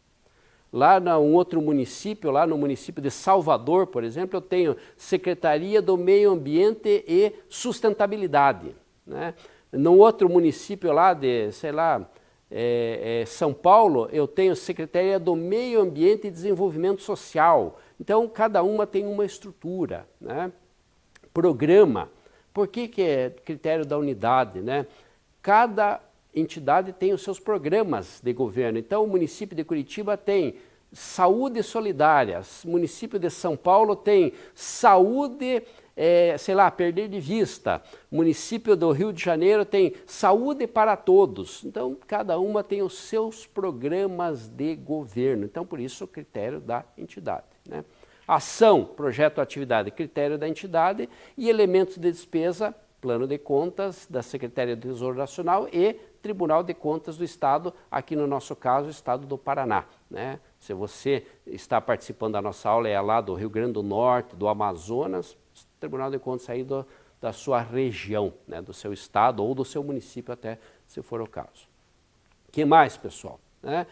Lá num outro município, lá no município de Salvador, por exemplo, eu tenho Secretaria do Meio Ambiente e Sustentabilidade, né? Num outro município lá de, sei lá, São Paulo, eu tenho Secretaria do Meio Ambiente e Desenvolvimento Social. Então, cada uma tem uma estrutura, né? Programa. Por que é critério da unidade, né? Cada entidade tem os seus programas de governo. Então, o município de Curitiba tem saúde solidária, o município de São Paulo tem saúde, sei lá, perder de vista, o município do Rio de Janeiro tem saúde para todos. Então, cada uma tem os seus programas de governo. Então, por isso, o critério da entidade, né? Ação, projeto, atividade, critério da entidade e elementos de despesa, plano de contas da Secretaria do Tesouro Nacional e Tribunal de Contas do Estado, aqui no nosso caso, o Estado do Paraná, né? Se você está participando da nossa aula, é lá do Rio Grande do Norte, do Amazonas, o Tribunal de Contas aí da sua região, né? Do seu estado ou do seu município até, se for o caso. O que mais, pessoal? Né?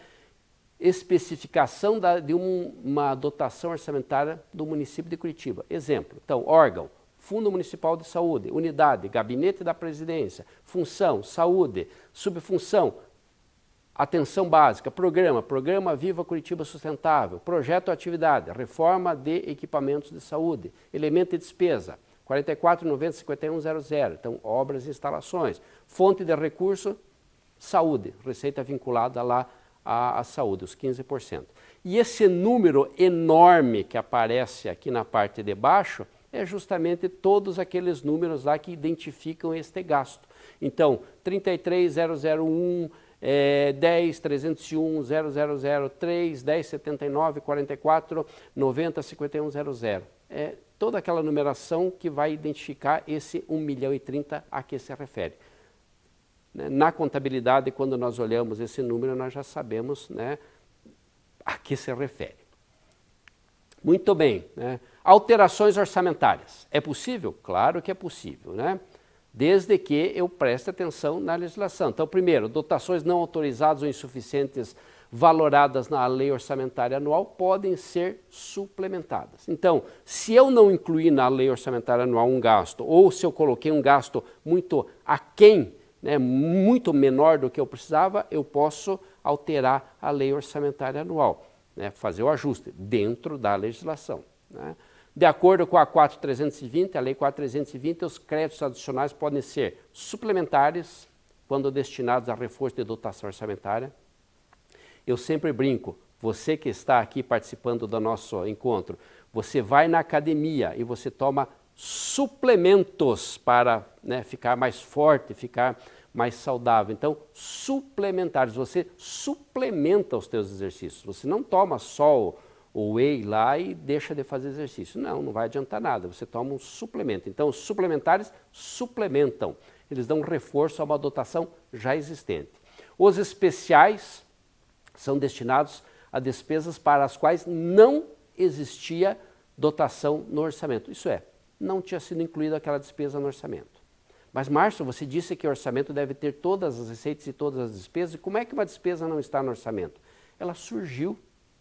Especificação de uma dotação orçamentária do município de Curitiba. Exemplo, então, órgão, Fundo Municipal de Saúde, unidade, gabinete da presidência, função, saúde, subfunção, atenção básica, programa Viva Curitiba Sustentável, projeto atividade, reforma de equipamentos de saúde, elemento de despesa, 4490-5100, então obras e instalações, fonte de recurso, saúde, receita vinculada lá à saúde, os 15%. E esse número enorme que aparece aqui na parte de baixo é justamente todos aqueles números lá que identificam este gasto. Então, 33.001, 10.301, 003, 10.79, 44, 90, 51.00. É toda aquela numeração que vai identificar esse 1.030.000 a que se refere. Na contabilidade, quando nós olhamos esse número, nós já sabemos, né, a que se refere. Muito bem, né? Alterações orçamentárias. É possível? Claro que é possível, né? Desde que eu preste atenção na legislação. Então, primeiro, dotações não autorizadas ou insuficientes valoradas na lei orçamentária anual podem ser suplementadas. Então, se eu não incluir na lei orçamentária anual um gasto, ou se eu coloquei um gasto muito aquém, né, muito menor do que eu precisava, eu posso alterar a lei orçamentária anual, né, fazer o ajuste dentro da legislação, né. De acordo com a 4.320, a Lei 4.320, os créditos adicionais podem ser suplementares quando destinados a reforço de dotação orçamentária. Eu sempre brinco, você que está aqui participando do nosso encontro, você vai na academia e você toma suplementos para, né, ficar mais forte, ficar mais saudável. Então, suplementares, você suplementa os teus exercícios. Você não toma só o whey lá e deixa de fazer exercício. Não vai adiantar nada, você toma um suplemento. Então, os suplementares suplementam, eles dão reforço a uma dotação já existente. Os especiais são destinados a despesas para as quais não existia dotação no orçamento. Isso é, não tinha sido incluída aquela despesa no orçamento. Mas, Márcio, você disse que o orçamento deve ter todas as receitas e todas as despesas. E como é que uma despesa não está no orçamento? Ela surgiu,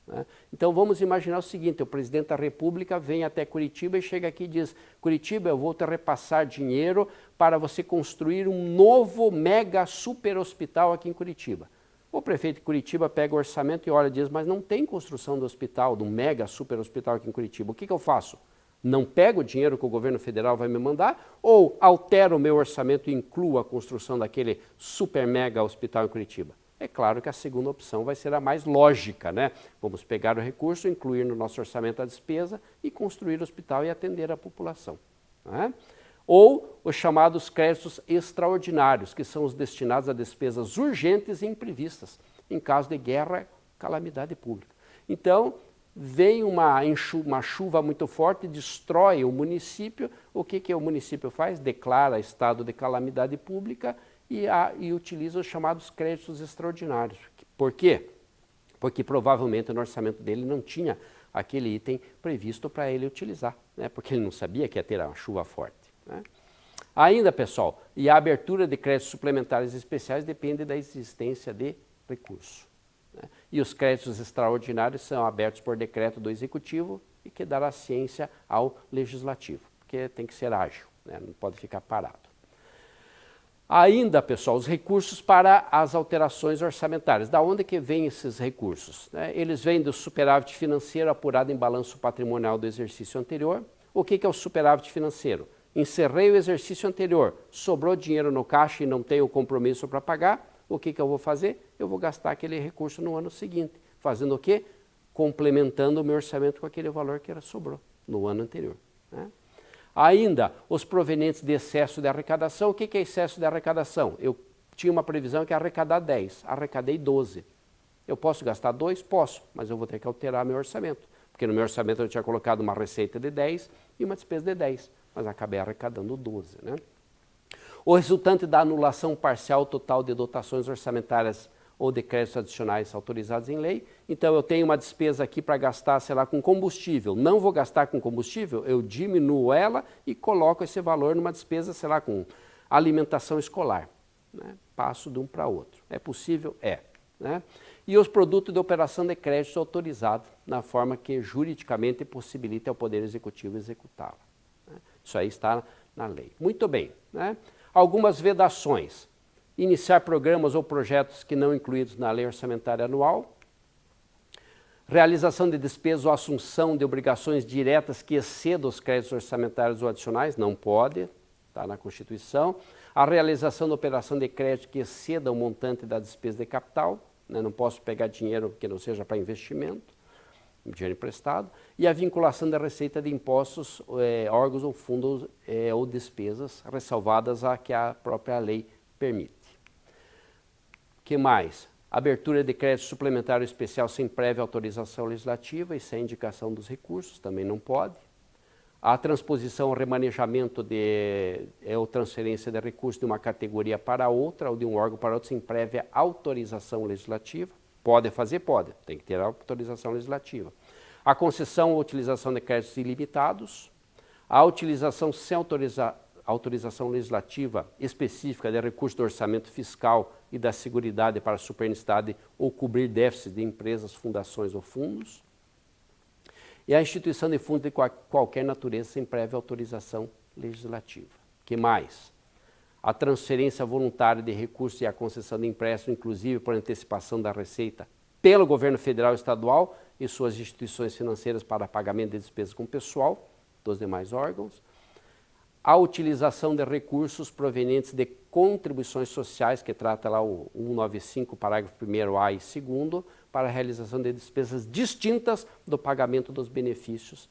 né? Então, vamos imaginar o seguinte, o presidente da República vem até Curitiba e chega aqui e diz, Curitiba, eu vou te repassar dinheiro para você construir um novo mega super hospital aqui em Curitiba. O prefeito de Curitiba pega o orçamento e olha e diz, mas não tem construção do hospital, do mega super hospital aqui em Curitiba. O que eu faço? Não pego o dinheiro que o governo federal vai me mandar ou altero o meu orçamento e incluo a construção daquele super mega hospital em Curitiba? É claro que a segunda opção vai ser a mais lógica, né? Vamos pegar o recurso, incluir no nosso orçamento a despesa e construir o hospital e atender a população, né? Ou os chamados créditos extraordinários, que são os destinados a despesas urgentes e imprevistas, em caso de guerra, calamidade pública. Então, vem uma chuva muito forte, destrói o município. O que o município faz? Declara estado de calamidade pública e utiliza os chamados créditos extraordinários. Por quê? Porque provavelmente no orçamento dele não tinha aquele item previsto para ele utilizar, né? Porque ele não sabia que ia ter uma chuva forte, né? Ainda, pessoal, e a abertura de créditos suplementares especiais depende da existência de recurso, né? E os créditos extraordinários são abertos por decreto do Executivo e que dará ciência ao Legislativo, porque tem que ser ágil, né? Não pode ficar parado. Ainda, pessoal, os recursos para as alterações orçamentárias. Da onde que vêm esses recursos, né? Eles vêm do superávit financeiro apurado em balanço patrimonial do exercício anterior. O que é o superávit financeiro? Encerrei o exercício anterior, sobrou dinheiro no caixa e não tenho compromisso para pagar. O que eu vou fazer? Eu vou gastar aquele recurso no ano seguinte. Fazendo o quê? Complementando o meu orçamento com aquele valor que sobrou no ano anterior, né? Ainda, os provenientes de excesso de arrecadação. O que é excesso de arrecadação? Eu tinha uma previsão que ia arrecadar 10, arrecadei 12. Eu posso gastar 2? Posso, mas eu vou ter que alterar meu orçamento. Porque no meu orçamento eu tinha colocado uma receita de 10 e uma despesa de 10, mas acabei arrecadando 12, né? O resultante da anulação parcial total de dotações orçamentárias ou de créditos adicionais autorizados em lei. Então, eu tenho uma despesa aqui para gastar, sei lá, com combustível. Não vou gastar com combustível, eu diminuo ela e coloco esse valor numa despesa, sei lá, com alimentação escolar, né? Passo de um para outro. É possível? É, né? E os produtos de operação de crédito autorizados, na forma que juridicamente possibilita ao Poder Executivo executá-la, né? Isso aí está na lei. Muito bem, né? Algumas vedações. Iniciar programas ou projetos que não incluídos na lei orçamentária anual, realização de despesas ou assunção de obrigações diretas que excedam os créditos orçamentários ou adicionais, não pode, está na Constituição, a realização da operação de crédito que exceda o montante da despesa de capital, né? Não posso pegar dinheiro que não seja para investimento, dinheiro emprestado, e a vinculação da receita de impostos, órgãos ou fundos ou despesas ressalvadas a que a própria lei permite. Que mais? Abertura de crédito suplementar especial sem prévia autorização legislativa e sem indicação dos recursos, também não pode. A transposição ou remanejamento ou transferência de recursos de uma categoria para outra ou de um órgão para outro sem prévia autorização legislativa. Pode fazer? Pode. Tem que ter a autorização legislativa. A concessão ou utilização de créditos ilimitados. A utilização sem autorização legislativa específica de recursos do orçamento fiscal e da Seguridade para supernecessidade ou cobrir déficits de empresas, fundações ou fundos. E a instituição de fundos de qualquer natureza sem prévia autorização legislativa. Que mais? A transferência voluntária de recursos e a concessão de empréstimo, inclusive por antecipação da receita, pelo governo federal e estadual e suas instituições financeiras para pagamento de despesas com pessoal dos demais órgãos. A utilização de recursos provenientes de contribuições sociais, que trata lá o 195, parágrafo 1º A e 2º, para a realização de despesas distintas do pagamento dos benefícios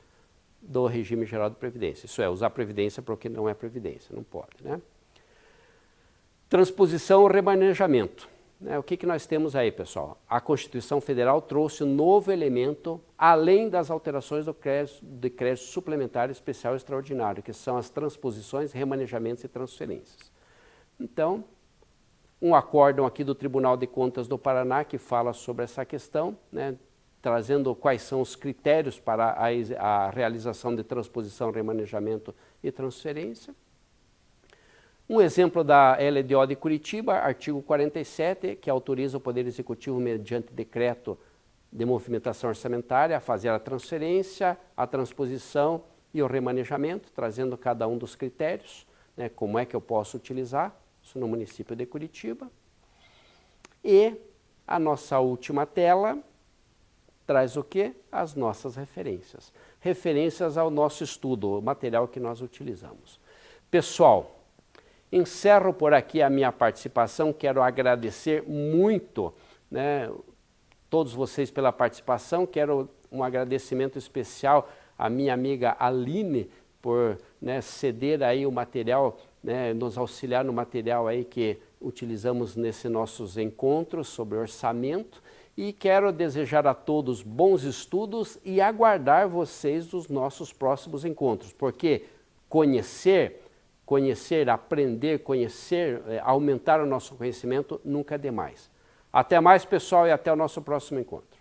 do regime geral de previdência. Isso é, usar previdência para o que não é previdência, não pode, né? Transposição ou remanejamento. O que nós temos aí, pessoal? A Constituição Federal trouxe um novo elemento, além das alterações de crédito suplementar especial e extraordinário, que são as transposições, remanejamentos e transferências. Então, um acórdão aqui do Tribunal de Contas do Paraná que fala sobre essa questão, né, trazendo quais são os critérios para a realização de transposição, remanejamento e transferência. Um exemplo da LDO de Curitiba, artigo 47, que autoriza o Poder Executivo, mediante decreto de movimentação orçamentária, a fazer a transferência, a transposição e o remanejamento, trazendo cada um dos critérios, né, como é que eu posso utilizar, isso no município de Curitiba. E a nossa última tela traz o quê? As nossas referências. Referências ao nosso estudo, o material que nós utilizamos. Pessoal, encerro por aqui a minha participação, quero agradecer muito, né, todos vocês pela participação, quero um agradecimento especial à minha amiga Aline, por ceder aí o material, nos auxiliar no material aí que utilizamos nesses nossos encontros sobre orçamento. E quero desejar a todos bons estudos e aguardar vocês nos nossos próximos encontros, porque conhecer, aprender, aumentar o nosso conhecimento nunca é demais. Até mais, pessoal, e até o nosso próximo encontro.